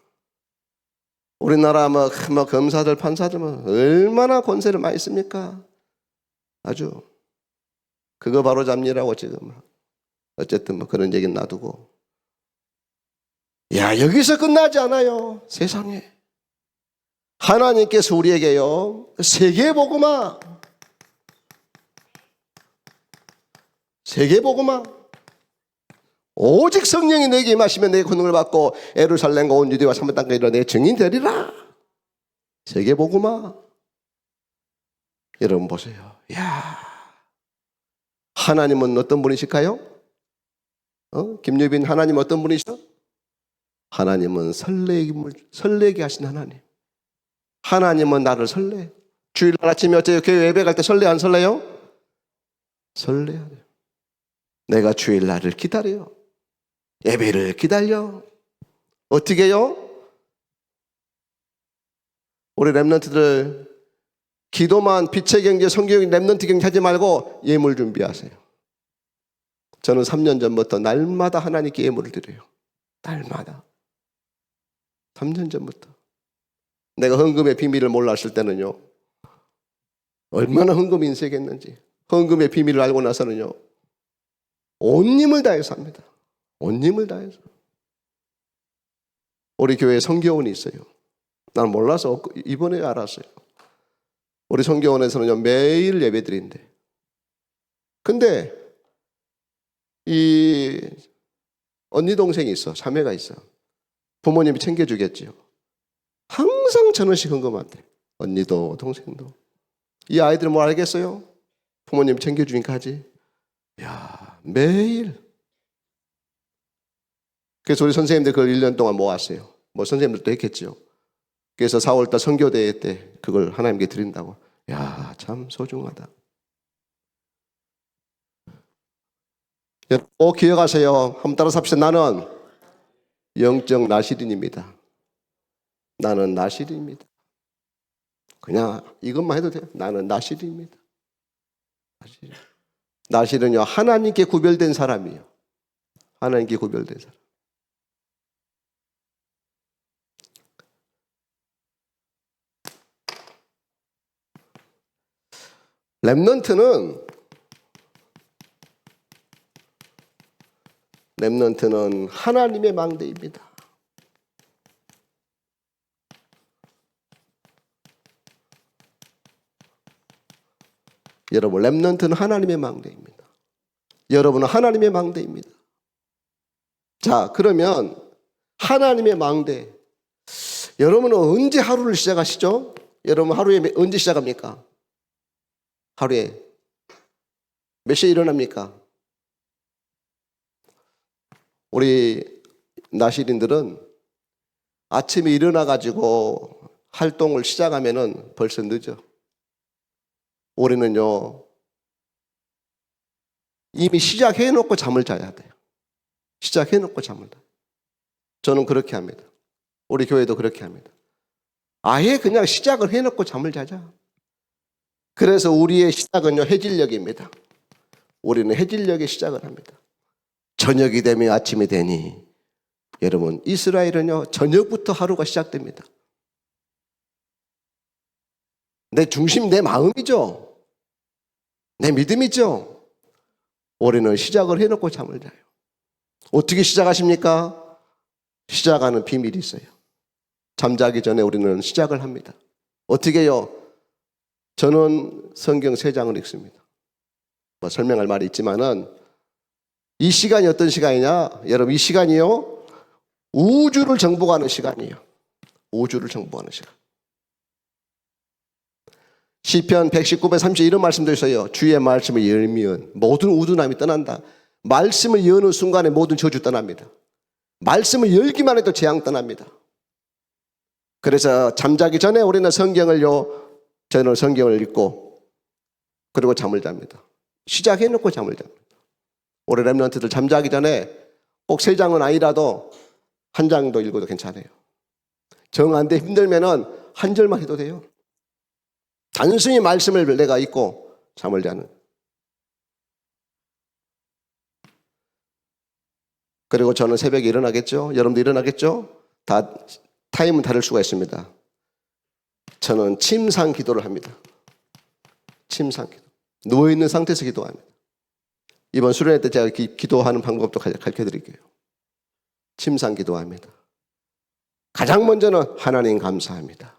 우리나라 검사들, 판사들 얼마나 권세를 많이 씁니까? 아주. 그거 바로 잡니라고 지금. 어쨌든 그런 얘기는 놔두고. 야, 여기서 끝나지 않아요. 세상에. 하나님께서 우리에게요, 세계복음화, 오직 성령이 내게 임하시면 내 권능을 받고 예루살렘과 온 유대와 사마리아 땅까지 내 증인 되리라. 세계복음화. 여러분 보세요. 야, 하나님은 어떤 분이실까요? 김유빈, 하나님 어떤 분이시죠? 하나님은 설레게 하신 하나님. 하나님은 나를 설레. 주일날 아침에 어째요? 교회 예배 갈 때 설레 안 설레요? 설레야 돼요. 내가 주일날을 기다려요. 예배를 기다려. 어떻게 해요? 우리 렘넌트들 기도만, 빛의 경제, 성경의 렘넌트 경제 하지 말고 예물 준비하세요. 저는 3년 전부터 날마다 하나님께 예물을 드려요. 날마다. 3년 전부터. 내가 헌금의 비밀을 몰랐을 때는요, 얼마나 헌금이 인색했는지, 헌금의 비밀을 알고 나서는요, 온 힘을 다해서 합니다. 온 힘을 다해서. 우리 교회에 성교원이 있어요. 난 몰라서 이번에 알았어요. 우리 성교원에서는요, 매일 예배 드린대. 근데 이 언니 동생이 있어. 자매가 있어. 부모님이 챙겨주겠지요. 항상 1,000원씩 헌금한대. 언니도 동생도. 이 아이들은 뭘 알겠어요? 부모님 챙겨주니까 하지. 야, 매일. 그래서 우리 선생님들 그걸 1년 동안 모았어요. 뭐 선생님들도 했겠죠. 그래서 4월달 선교대회 때 그걸 하나님께 드린다고. 야, 참 소중하다. 꼭 기억하세요. 한번 따라서 합시다. 나는 영적 나시린입니다. 나는 나시린입니다. 그냥 이것만 해도 돼요. 나는 나시린입니다. 나시린은요, 하나님께 구별된 사람이에요. 하나님께 구별된 사람. 렘넌트는 하나님의 망대입니다. 여러분, 렘넌트는 하나님의 망대입니다. 여러분은 하나님의 망대입니다. 자, 그러면 하나님의 망대. 여러분은 언제 하루를 시작하시죠? 여러분 하루에 언제 시작합니까? 하루에 몇 시에 일어납니까? 우리 나시린들은 아침에 일어나가지고 활동을 시작하면은 벌써 늦어. 우리는요, 이미 시작해놓고 잠을 자야 돼요. 시작해놓고 잠을 자요. 저는 그렇게 합니다. 우리 교회도 그렇게 합니다. 아예 그냥 시작을 해놓고 잠을 자자. 그래서 우리의 시작은요, 해질녘입니다. 우리는 해질녘에 시작을 합니다. 저녁이 되면 아침이 되니, 여러분, 이스라엘은요, 저녁부터 하루가 시작됩니다. 내 중심, 내 마음이죠. 내 믿음이죠. 우리는 시작을 해놓고 잠을 자요. 어떻게 시작하십니까? 시작하는 비밀이 있어요. 잠자기 전에 우리는 시작을 합니다. 어떻게 해요? 저는 성경 3장을 읽습니다. 뭐 설명할 말이 있지만은, 이 시간이 어떤 시간이냐? 여러분, 이 시간이요, 우주를 정복하는 시간이에요. 우주를 정복하는 시간. 시편 119편 30 이런 말씀도 있어요. 주의 말씀을 열면 모든 우둔함이 떠난다. 말씀을 여는 순간에 모든 저주 떠납니다. 말씀을 열기만 해도 재앙 떠납니다. 그래서 잠자기 전에 우리는 저는 성경을 읽고 그리고 잠을 잡니다. 시작해놓고 잠을 잡니다. 우리 렘넌트들 잠자기 전에 꼭 3장은 아니라도 1장도 읽어도 괜찮아요. 정 안 돼 힘들면은 한 절만 해도 돼요. 단순히 말씀을 내가 읽고 잠을 자는. 그리고 저는 새벽에 일어나겠죠? 여러분도 일어나겠죠? 다 타임은 다를 수가 있습니다. 저는 침상 기도를 합니다. 침상 기도. 누워있는 상태에서 기도합니다. 이번 수련회 때 제가 기도하는 방법도 가르쳐 드릴게요. 침상 기도합니다. 가장 먼저는 하나님 감사합니다.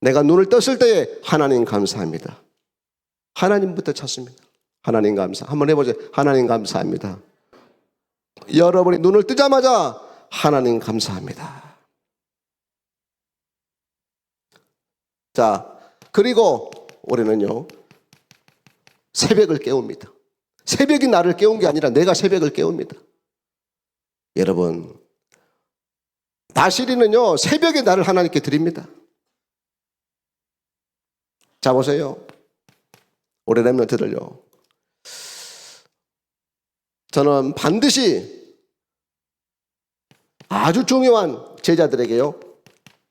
내가 눈을 떴을 때에 하나님 감사합니다. 하나님부터 찾습니다. 하나님 감사. 한번 해보세요. 하나님 감사합니다. 여러분이 눈을 뜨자마자 하나님 감사합니다. 자, 그리고 우리는요, 새벽을 깨웁니다. 새벽이 나를 깨운 게 아니라 내가 새벽을 깨웁니다. 여러분, 나시리는요, 새벽에 나를 하나님께 드립니다. 자, 보세요. 우리 렘넌트들요, 저는 반드시 아주 중요한 제자들에게요,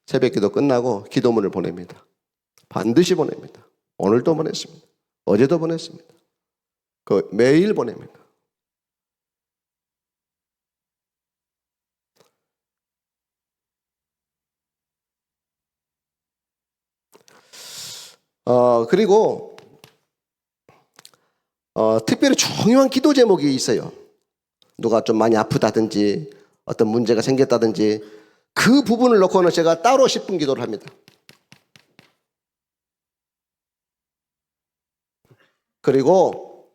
새벽 기도 끝나고 기도문을 보냅니다. 반드시 보냅니다. 오늘도 보냈습니다. 어제도 보냈습니다. 매일 보냅니다. 그리고 특별히 중요한 기도 제목이 있어요. 누가 좀 많이 아프다든지 어떤 문제가 생겼다든지 그 부분을 놓고는 제가 따로 10분 기도를 합니다. 그리고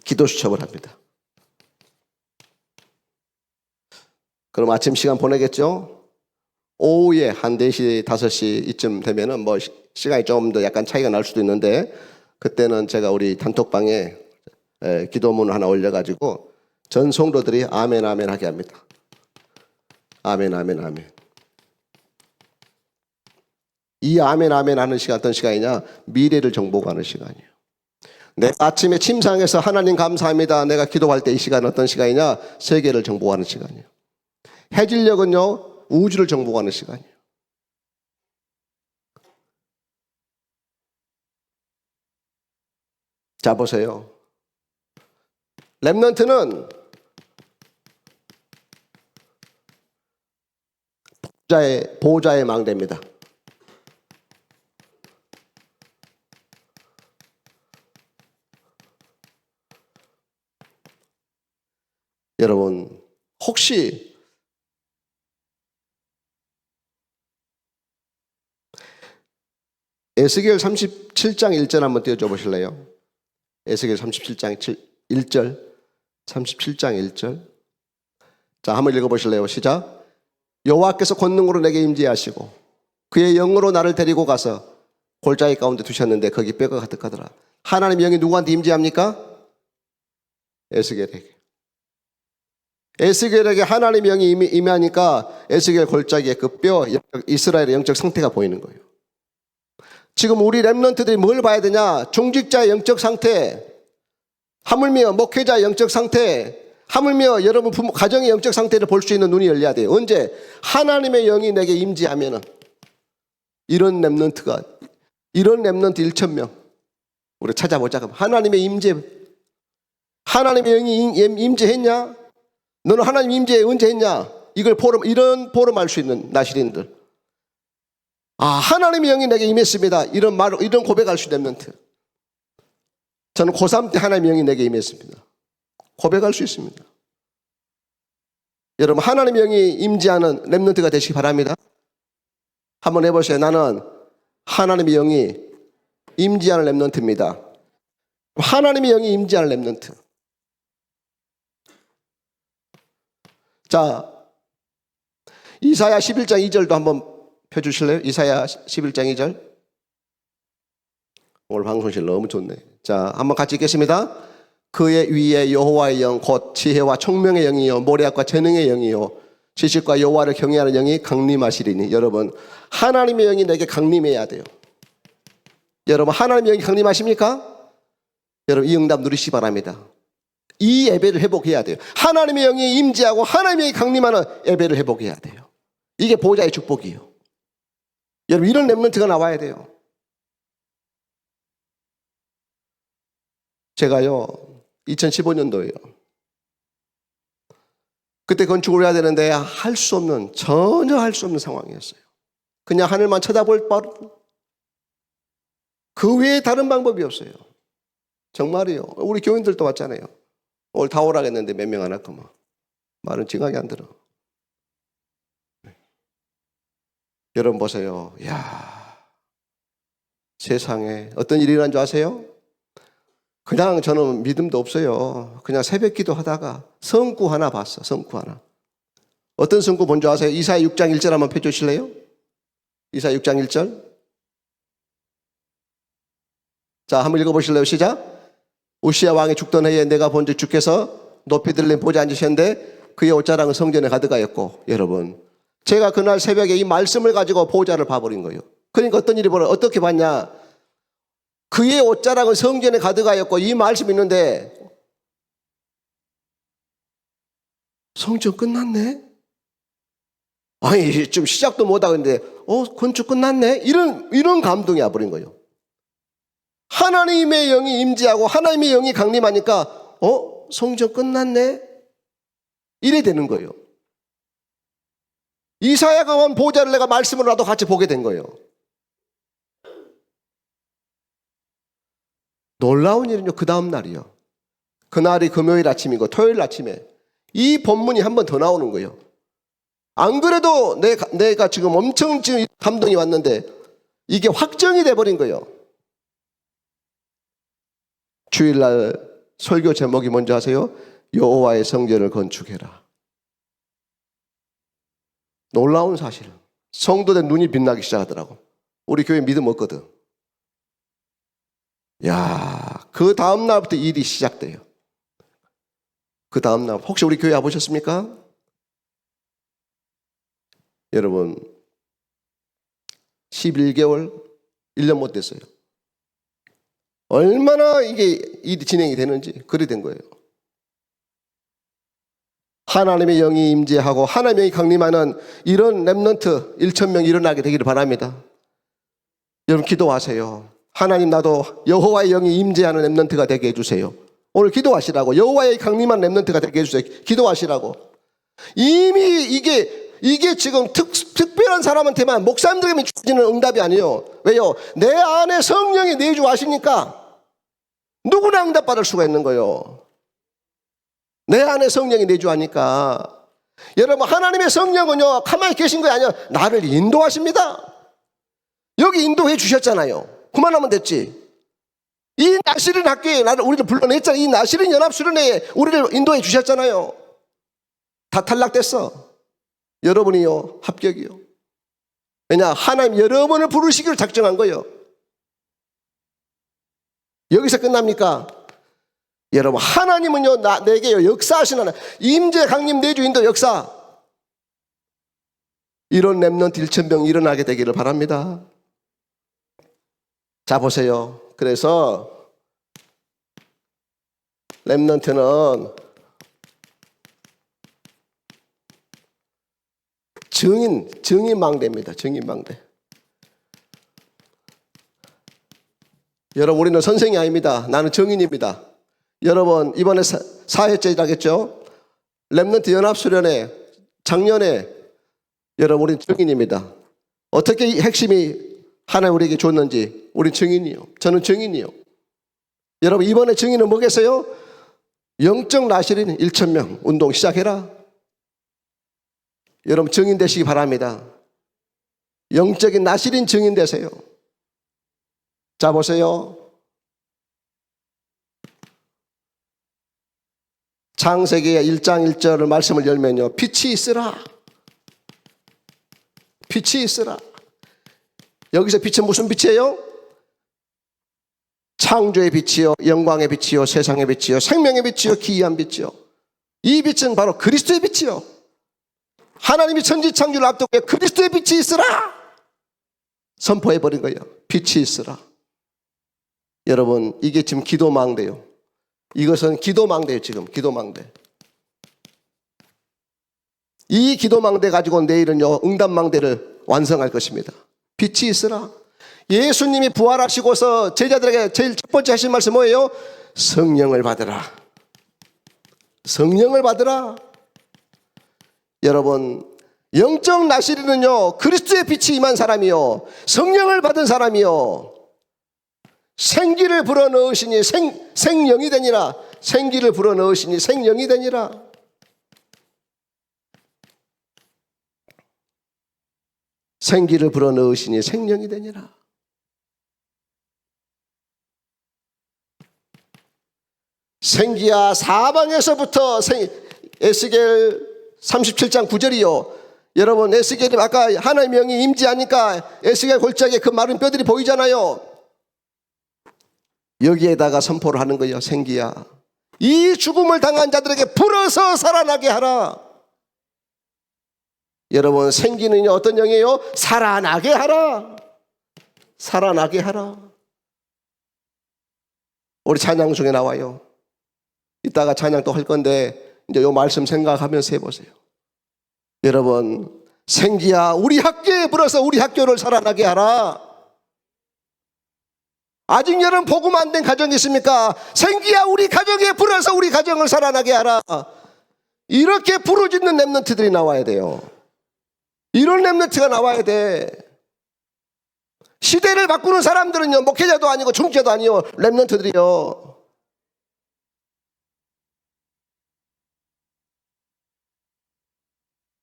기도 수첩을 합니다. 그럼 아침 시간 보내겠죠? 오후에 한 4시, 5시 이쯤 되면은 뭐 시간이 좀 더 약간 차이가 날 수도 있는데 그때는 제가 우리 단톡방에 기도문을 하나 올려가지고 전 성도들이 아멘 아멘 하게 합니다. 아멘 아멘 아멘. 이 아멘 아멘 하는 시간 어떤 시간이냐? 미래를 정보하는 시간이에요. 내가 아침에 침상에서 하나님 감사합니다. 내가 기도할 때 이 시간은 어떤 시간이냐? 세계를 정보하는 시간이에요. 해질녘은요, 우주를 정보하는 시간이에요. 자, 보세요. 렘넌트는 보호자의 망대입니다. 여러분, 혹시 에스겔 37장 1절 한번 띄워줘 보실래요? 에스겔 37장 1절, 37장 1절. 자, 한번 읽어보실래요? 시작. 여호와께서 권능으로 내게 임재하시고 그의 영으로 나를 데리고 가서 골짜기 가운데 두셨는데 거기 뼈가 가득하더라. 하나님 영이 누구한테 임재합니까? 에스겔에게. 에스겔에게 하나님 영이 임하니까 에스겔 골짜기에 그 뼈, 이스라엘의 영적 상태가 보이는 거예요. 지금 우리 렘넌트들이 뭘 봐야 되냐? 중직자의 영적 상태, 하물며 목회자의 영적 상태, 하물며 여러분 부모 가정의 영적 상태를 볼 수 있는 눈이 열려야 돼요. 언제? 하나님의 영이 내게 임재하면은. 이런 렘넌트 1,000명 우리 찾아보자. 그럼 하나님의 임재, 하나님의 영이 임재했냐? 너는 하나님 임재 언제 했냐? 이런 포럼할 수 있는 나시린들. 아, 하나님의 영이 내게 임했습니다. 이런 고백할 수 있는 렘넌트. 저는 고3 때 하나님의 영이 내게 임했습니다. 고백할 수 있습니다. 여러분, 하나님의 영이 임재하는 렘넌트가 되시기 바랍니다. 한번 해보세요. 나는 하나님의 영이 임재하는 렘넌트입니다. 하나님의 영이 임재하는 렘넌트. 자, 이사야 11장 2절도 한번 펴주실래요? 이사야 11장 2절. 오늘 방송실 너무 좋네. 자, 한번 같이 읽겠습니다. 그의 위에 여호와의 영 곧 지혜와 총명의 영이요 모략과 재능의 영이요 지식과 여호와를 경외하는 영이 강림하시리니. 여러분, 하나님의 영이 내게 강림해야 돼요. 여러분, 하나님의 영이 강림하십니까? 여러분, 이 응답 누리시기 바랍니다. 이 예배를 회복해야 돼요. 하나님의 영이 임재하고 하나님의 영이 강림하는 예배를 회복해야 돼요. 이게 보호자의 축복이에요. 여러분, 이런 렘넌트가 나와야 돼요. 제가요 2015년도에요. 그때 건축을 해야 되는데 할 수 없는, 전혀 할 수 없는 상황이었어요. 그냥 하늘만 쳐다볼 뻔, 그 외에 다른 방법이 없어요. 정말이요. 우리 교인들도 왔잖아요. 오늘 다 오라겠는데 몇 명 안 왔구만. 말은 지각이 안 들어. 여러분 보세요. 야, 세상에 어떤 일이 일어난 줄 아세요? 그냥 저는 믿음도 없어요. 그냥 새벽 기도 하다가 성구 하나 봤어. 성구 하나. 어떤 성구 본 줄 아세요? 이사야 6장 1절 한번 펴주실래요? 이사야 6장 1절. 자, 한번 읽어보실래요? 시작. 우시야 왕이 죽던 해에 내가 본즉 주께서 높이 들린 보좌에 앉으셨는데 그의 옷자락은 성전에 가득하였고, 여러분, 제가 그날 새벽에 이 말씀을 가지고 보좌를 봐버린 거예요. 그러니까 어떤 일이 벌어요? 어떻게 봤냐? 그의 옷자락은 성전에 가득하였고, 이 말씀이 있는데 성전 끝났네? 아니, 좀 시작도 못하겠는데 건축 끝났네? 이런 감동이 와버린 거예요. 하나님의 영이 임재하고 하나님의 영이 강림하니까 성전 끝났네? 이래 되는 거예요. 이사야가 온 보좌를 내가 말씀으로 나도 같이 보게 된 거예요. 놀라운 일은요, 그 다음 날이요. 그날이 금요일 아침이고 토요일 아침에 이 본문이 한 번 더 나오는 거예요. 안 그래도 내가 지금 엄청 지금 감동이 왔는데 이게 확정이 돼버린 거예요. 주일날 설교 제목이 뭔지 아세요? 여호와의 성전을 건축해라. 놀라운 사실. 성도들 눈이 빛나기 시작하더라고. 우리 교회 믿음 없거든. 야, 그 다음 날부터 일이 시작돼요. 그 다음 날, 혹시 우리 교회 와보셨습니까? 여러분, 11개월, 1년 못 됐어요. 얼마나 이게 일이 진행이 되는지 그리 된 거예요. 하나님의 영이 임재하고 하나님의 영이 강림하는 이런 렘넌트 1,000명 일어나게 되기를 바랍니다. 여러분, 기도하세요. 하나님, 나도 여호와의 영이 임재하는 렘넌트가 되게 해주세요. 오늘 기도하시라고. 여호와의 강림한 렘넌트가 되게 해주세요. 기도하시라고. 이미 이게 지금 특별한 사람한테만, 목사님들에게만 주어지는 응답이 아니에요. 왜요? 내 안에 성령이 내주하시니까 누구나 응답받을 수가 있는 거예요. 내 안에 성령이 내주하니까. 여러분, 하나님의 성령은요, 가만히 계신 거 아니야. 나를 인도하십니다. 여기 인도해 주셨잖아요. 그만하면 됐지. 이 나시린 학교에 우리를 불러냈잖아요. 이 나시린 연합수련회에 우리를 인도해 주셨잖아요. 다 탈락됐어. 여러분이요, 합격이요. 왜냐? 하나님 여러분을 부르시기를 작정한 거예요. 여기서 끝납니까? 여러분, 하나님은요, 내게요, 역사하시는 임재 강림 내주 인도 역사. 이런 렘넌트 1,000명 일어나게 되기를 바랍니다. 자, 보세요. 그래서 렘넌트는 증인망대입니다. 증인망대. 여러분, 우리는 선생이 아닙니다. 나는 증인입니다. 여러분, 이번에 4회째라겠죠? 렘넌트 연합수련회 작년에 여러분, 우리는 증인입니다. 어떻게 핵심이 하나님 우리에게 줬는지 우리 증인이요. 저는 증인이요. 여러분, 이번에 증인은 뭐겠어요? 영적 나시린 1,000명 운동 시작해라. 여러분, 증인 되시기 바랍니다. 영적인 나시린 증인 되세요. 자, 보세요. 창세기 1장 1절을 말씀을 열면요, 빛이 있으라. 빛이 있으라. 여기서 빛은 무슨 빛이에요? 창조의 빛이요, 영광의 빛이요, 세상의 빛이요, 생명의 빛이요, 기이한 빛이요. 이 빛은 바로 그리스도의 빛이요. 하나님이 천지 창조를 앞두고 그리스도의 빛이 있으라 선포해버린 거예요. 빛이 있으라. 여러분, 이게 지금 기도망대요. 이것은 기도망대예요. 지금 기도망대. 이 기도망대 가지고 내일은요 응답망대를 완성할 것입니다. 빛이 있으라. 예수님이 부활하시고서 제자들에게 제일 첫 번째 하신 말씀 뭐예요? 성령을 받으라. 성령을 받으라. 여러분, 영적 나시리는요 그리스도의 빛이 임한 사람이요 성령을 받은 사람이요 생기를 불어넣으시니 생령이 되니라. 생기를 불어넣으시니 생령이 되니라. 생기를 불어넣으시니 생령이 되니라. 생기야 사방에서부터 에스겔 37장 9절이요. 여러분 에스겔이 아까 하나님의 영이 임재하니까 에스겔 골짜기에 그 마른 뼈들이 보이잖아요. 여기에다가 선포를 하는 거예요. 생기야 이 죽음을 당한 자들에게 불어서 살아나게 하라. 여러분 생기는 어떤 영이에요? 살아나게 하라. 살아나게 하라. 우리 찬양 중에 나와요. 이따가 찬양 또 할 건데 이제 요 말씀 생각하면서 해보세요. 여러분 생기야 우리 학교에 불어서 우리 학교를 살아나게 하라. 아직 여러분 복음 안 된 가정이 있습니까? 생기야 우리 가정에 불어서 우리 가정을 살아나게 하라. 이렇게 부르짖는 렘넌트들이 나와야 돼요. 이런 렘넌트가 나와야 돼. 시대를 바꾸는 사람들은요 목회자도 아니고 중재도 아니요 렘넌트들이요.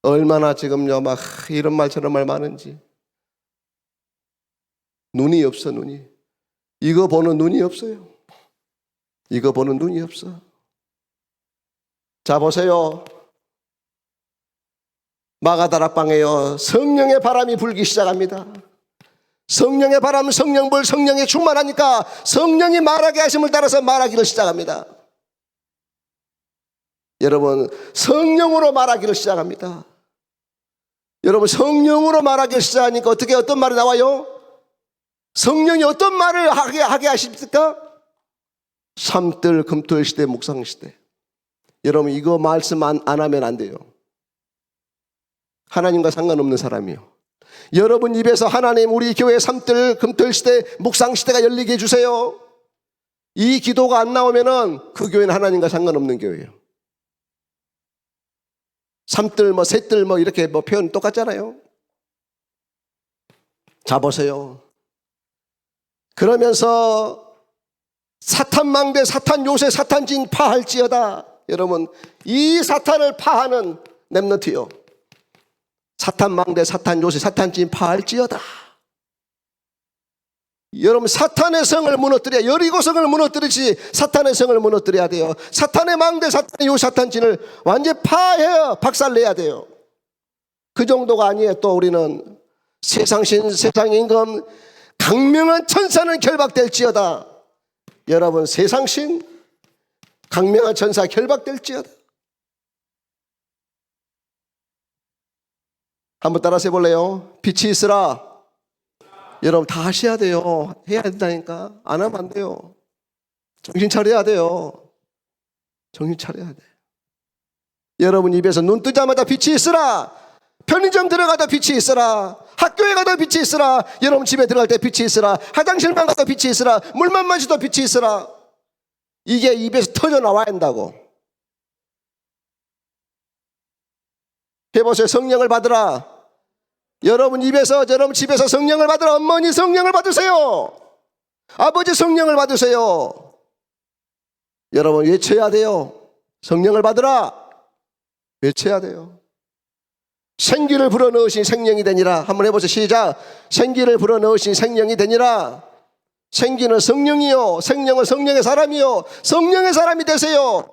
얼마나 지금요 막 이런 말 저런 말 많은지. 눈이 없어. 눈이 이거 보는 눈이 없어요. 이거 보는 눈이 없어. 자 보세요. 마가다락방에요 성령의 바람이 불기 시작합니다. 성령의 바람, 성령불, 성령이 충만하니까 성령이 말하게 하심을 따라서 말하기를 시작합니다. 여러분 성령으로 말하기를 시작합니다. 여러분 성령으로 말하기 시작하니까 어떤 말이 나와요? 성령이 어떤 말을 하게 하십니까? 삼들 금토일 시대 묵상 시대. 여러분 이거 말씀 안 하면 안 돼요. 하나님과 상관없는 사람이요. 여러분 입에서 하나님 우리 교회 삼들 금토일 시대 묵상 시대가 열리게 해주세요. 이 기도가 안 나오면은 그 교회는 하나님과 상관없는 교회예요. 삼들 셋들 이렇게 표현 똑같잖아요. 자 보세요. 그러면서 사탄망대 사탄 요새 사탄진 파할지어다. 여러분 이 사탄을 파하는 렘넌트요. 사탄망대 사탄 요새 사탄진 파할지어다. 여러분 사탄의 성을 무너뜨려야 여리고 성을 무너뜨리지 사탄의 성을 무너뜨려야 돼요. 사탄의 망대 사탄의 요 사탄진을 완전히 파해요. 박살내야 돼요. 그 정도가 아니에요. 또 우리는 세상신 세상임금 강명한 천사는 결박될지어다. 여러분 세상신 강명한 천사 결박될지어다. 한번 따라서 해볼래요? 빛이 있으라. 여러분 다 하셔야 돼요. 해야 된다니까. 안 하면 안 돼요. 정신 차려야 돼요. 정신 차려야 돼. 여러분 입에서 눈 뜨자마자 빛이 있으라. 편의점 들어가다 빛이 있으라. 학교에 가다 빛이 있으라. 여러분 집에 들어갈 때 빛이 있으라. 화장실만 가다 빛이 있으라. 물만 마셔도 빛이 있으라. 이게 입에서 터져 나와야 한다고. 해보세요. 성령을 받으라. 여러분 입에서 여러분 집에서 성령을 받으라. 어머니 성령을 받으세요. 아버지 성령을 받으세요. 여러분 외쳐야 돼요. 성령을 받으라. 외쳐야 돼요. 생기를 불어넣으신 생령이 되니라. 한번 해보세요. 시작. 생기를 불어넣으신 생령이 되니라. 생기는 성령이요, 생령은 성령의 사람이요. 성령의 사람이 되세요.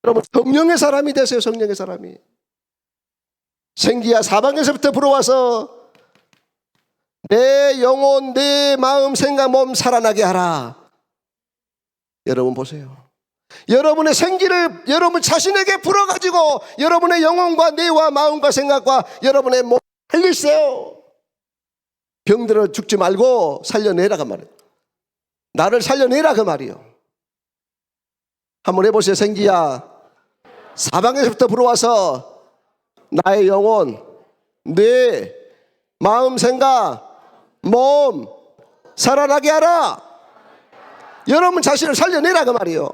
여러분 성령의 사람이 되세요. 성령의 사람이. 생기야 사방에서부터 불어와서 내 영혼, 내 마음, 생각, 몸 살아나게 하라. 여러분 보세요. 여러분의 생기를 여러분 자신에게 불어가지고 여러분의 영혼과 뇌와 마음과 생각과 여러분의 몸을 살리세요. 병들어 죽지 말고 살려내라 그 말이에요. 나를 살려내라 그 말이에요. 한번 해보세요. 생기야 사방에서부터 불어와서 나의 영혼, 뇌, 마음, 생각, 몸 살아나게 하라. 여러분 자신을 살려내라 그 말이에요.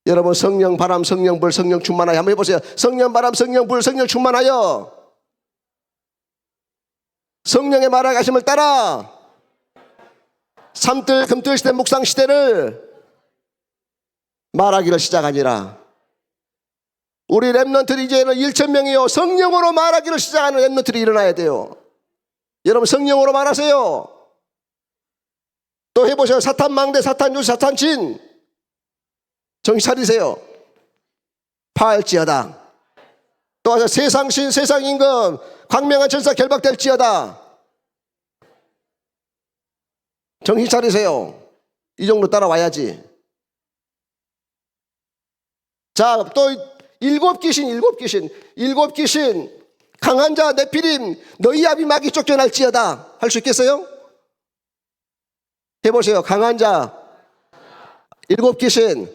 여러분 성령 바람 성령 불 성령 충만하여 한번 해보세요. 성령 바람 성령 불 성령 충만하여 성령의 말하심을 따라 삼들 금들 시대 묵상 시대를 말하기를 시작하니라. 우리 렘넌트들이 이제는 1,000명이요 성령으로 말하기를 시작하는 렘넌트들이 일어나야 돼요. 여러분 성령으로 말하세요. 또 해보세요. 사탄 망대, 사탄 유, 사탄 진. 정신 차리세요. 파할지어다. 또 하자. 세상 신, 세상 임금, 광명한 전사 결박될지어다. 정신 차리세요. 이 정도 따라와야지. 자, 또 일곱 귀신, 강한 자 네피림, 너희 아비 마귀 쫓겨날지어다. 할 수 있겠어요? 해보세요. 강한 자, 일곱 귀신,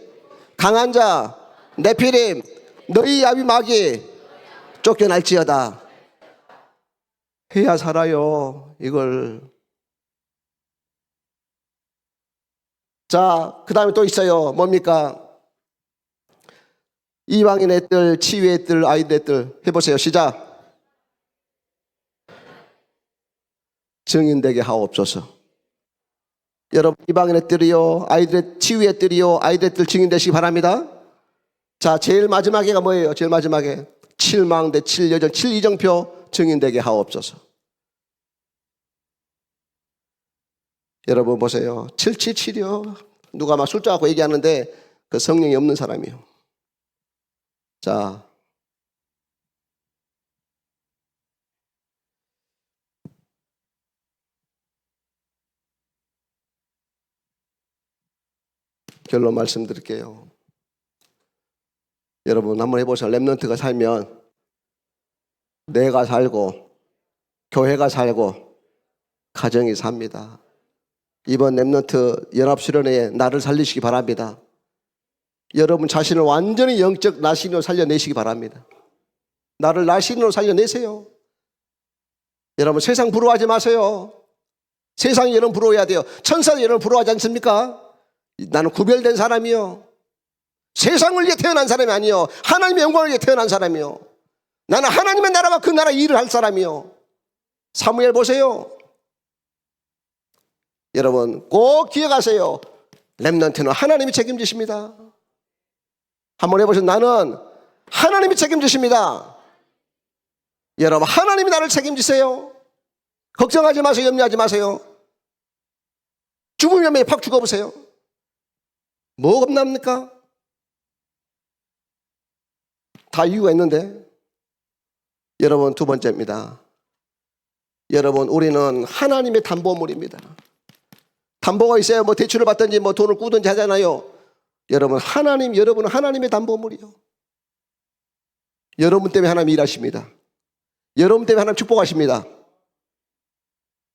강한 자, 네피림, 너희 아비 마귀 쫓겨날지어다. 해야 살아요, 이걸. 자, 그 다음에 또 있어요. 뭡니까? 이방인의 뜰, 치유의 뜰, 아이들의 뜰. 해보세요. 시작. 증인되게 하옵소서. 여러분 이방인의 뜰이요, 아이들의 치유의 뜰이요, 아이들의 뜰 증인되시기 바랍니다. 자, 제일 마지막에가 뭐예요? 제일 마지막에 칠망대, 칠여정, 칠이정표 증인되게 하옵소서. 여러분 보세요. 777이요. 누가 막 술자고 얘기하는데 그 성령이 없는 사람이요. 자, 결론 말씀드릴게요. 여러분 한번 해보세요. 렘넌트가 살면 내가 살고 교회가 살고 가정이 삽니다. 이번 렘넌트 연합수련회에 나를 살리시기 바랍니다. 여러분 자신을 완전히 영적 나신으로 살려내시기 바랍니다. 나를 나신으로 살려내세요. 여러분 세상 부러워하지 마세요. 세상이 여러분 부러워해야 돼요. 천사도 여러분 부러워하지 않습니까? 나는 구별된 사람이요, 세상을 위해 태어난 사람이 아니요, 하나님의 영광을 위해 태어난 사람이요, 나는 하나님의 나라와 그 나라 일을 할 사람이요. 사무엘 보세요. 여러분 꼭 기억하세요. 렘넌트는 하나님이 책임지십니다. 한번 해보세요. 나는 하나님이 책임지십니다. 여러분 하나님이 나를 책임지세요. 걱정하지 마세요. 염려하지 마세요. 죽으면 팍 죽어보세요. 뭐 겁납니까? 다 이유가 있는데. 여러분 두 번째입니다. 여러분 우리는 하나님의 담보물입니다. 담보가 있어야 뭐 대출을 받든지 뭐 돈을 꾸든지 하잖아요. 여러분 여러분은 하나님의 담보물이요. 여러분 때문에 하나님 일하십니다. 여러분 때문에 하나님 축복하십니다.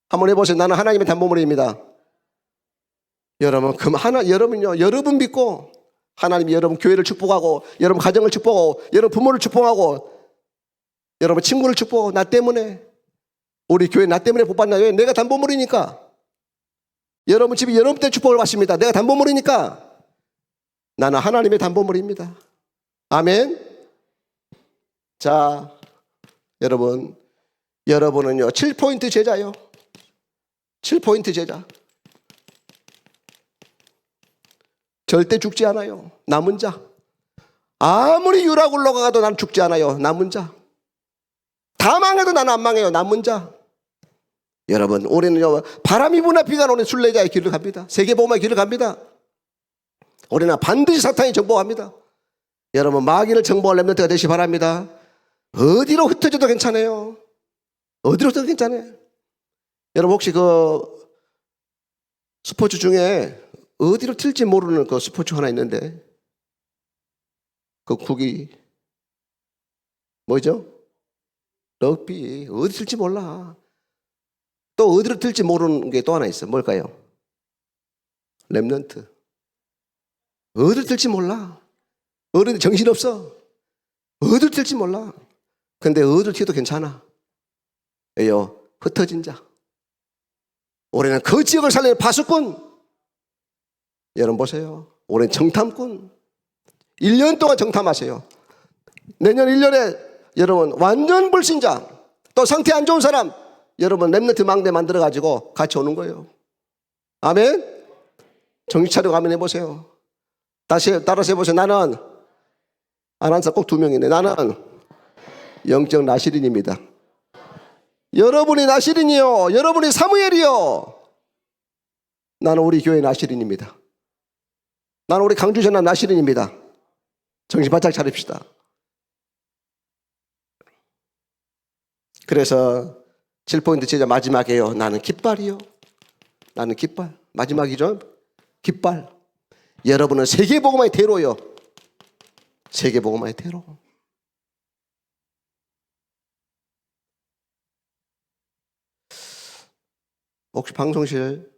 한번 해보세요. 나는 하나님의 담보물입니다. 여러분 여러분요, 여러분 믿고 하나님이 여러분 교회를 축복하고, 여러분 가정을 축복하고, 여러분 부모를 축복하고, 여러분 친구를 축복하고, 나 때문에, 우리 교회 나 때문에 복받나요? 왜? 내가 담보물이니까. 여러분 집이 여러분 때문에 축복을 받습니다. 내가 담보물이니까. 나는 하나님의 담보물입니다. 아멘. 자, 여러분은요 7포인트 제자요. 7포인트 제자. 절대 죽지 않아요. 남은 자. 아무리 유락 올라가도 난 죽지 않아요. 남은 자. 다 망해도 나는 안 망해요. 남은 자. 여러분 우리는요 바람이 부나 비가 오는 순례자의 길을 갑니다. 세계복음의 길을 갑니다. 우리는 반드시 사탄이 정복합니다. 여러분 마귀를 정복할 렘넌트가 되시기 바랍니다. 어디로 흩어져도 괜찮아요. 어디로 흩어져도 괜찮아요. 여러분 혹시 그 스포츠 중에 어디로 튈지 모르는 그 스포츠 하나 있는데, 그 국이 뭐죠? 럭비. 어디 튈지 몰라. 또 어디로 튈지 모르는 게 또 하나 있어. 뭘까요? 렘넌트. 어디로 튈지 몰라. 어른이 정신없어. 어딜 튈지 몰라. 근데 어딜 튀어도 괜찮아. 왜요? 흩어진 자. 올해는 그 지역을 살리는 파수꾼. 여러분 보세요. 올해는 정탐꾼. 1년 동안 정탐하세요. 내년 1년에 여러분 완전 불신자, 또 상태 안 좋은 사람, 여러분 렘넌트 망대 만들어가지고 같이 오는 거예요. 아멘. 정신 차리고 아멘 해보세요. 다시 따라서 해보세요. 나는 아나운서 꼭 2명이네. 나는 영적 나시린입니다. 여러분이 나시린이요, 여러분이 사무엘이요. 나는 우리 교회 나시린입니다. 나는 우리 강주전남 나시린입니다. 정신 바짝 차립시다. 그래서 7포인트 제자 마지막이에요. 나는 깃발이요. 나는 깃발. 마지막이죠. 깃발. 여러분은 세계복음화의 대로요. 세계복음화의 대로. 혹시 방송실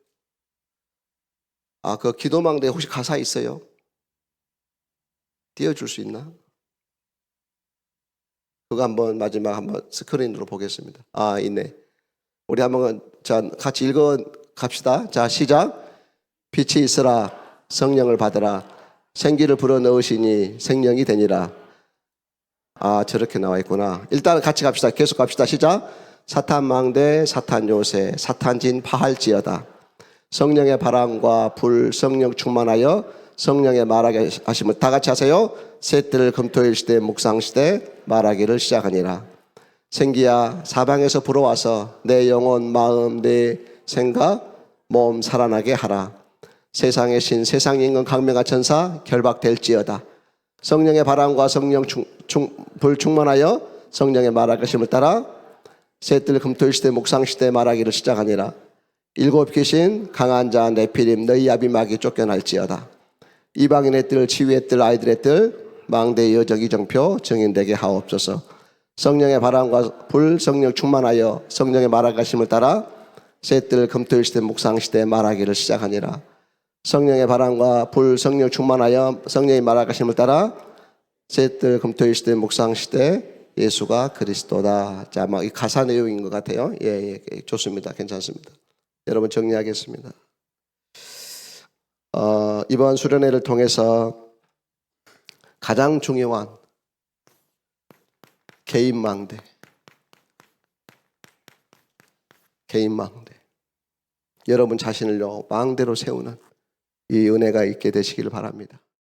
그 기도망대에 혹시 가사 있어요? 띄워줄 수 있나? 그거 한번 마지막 한번 스크린으로 보겠습니다. 있네. 우리 한번 자 같이 읽어 갑시다. 자, 시작. 빛이 있으라. 성령을 받으라. 생기를 불어넣으시니 생명이 되니라. 저렇게 나와 있구나. 일단 같이 갑시다. 계속 갑시다. 시작. 사탄 망대, 사탄 요새, 사탄진 파할지어다. 성령의 바람과 불, 성령 충만하여 성령의 말하게 하시면 다 같이 하세요. 셋들 금토일 시대 묵상 시대 말하기를 시작하니라. 생기야 사방에서 불어와서 내 영혼 마음 내 생각 몸 살아나게 하라. 세상의 신 세상 임금 강명한 천사 결박될지어다. 성령의 바람과 성령 불 충만하여 성령의 말하게 하심을 따라 셋들 금토일 시대 묵상 시대 말하기를 시작하니라. 7 귀신 강한 자 네피림 너희 아비마귀 쫓겨날지어다. 이방인의 뜰 치유의 뜰 아이들의 뜰 망대 여적 이정표 정인되게 하옵소서. 성령의 바람과 불 성령 충만하여 성령의 말하심을 따라 셋들 금토일 시대 묵상 시대 말하기를 시작하니라. 성령의 바람과 불 성령 충만하여 성령의 말하심을 따라 셋들 금토일 시대 묵상 시대 예수가 그리스도다. 자, 이 가사 내용인 것 같아요. 예, 좋습니다. 괜찮습니다. 여러분 정리하겠습니다. 이번 수련회를 통해서 가장 중요한 개인 망대, 여러분 자신을요 망대로 세우는 이 은혜가 있게 되시기를 바랍니다.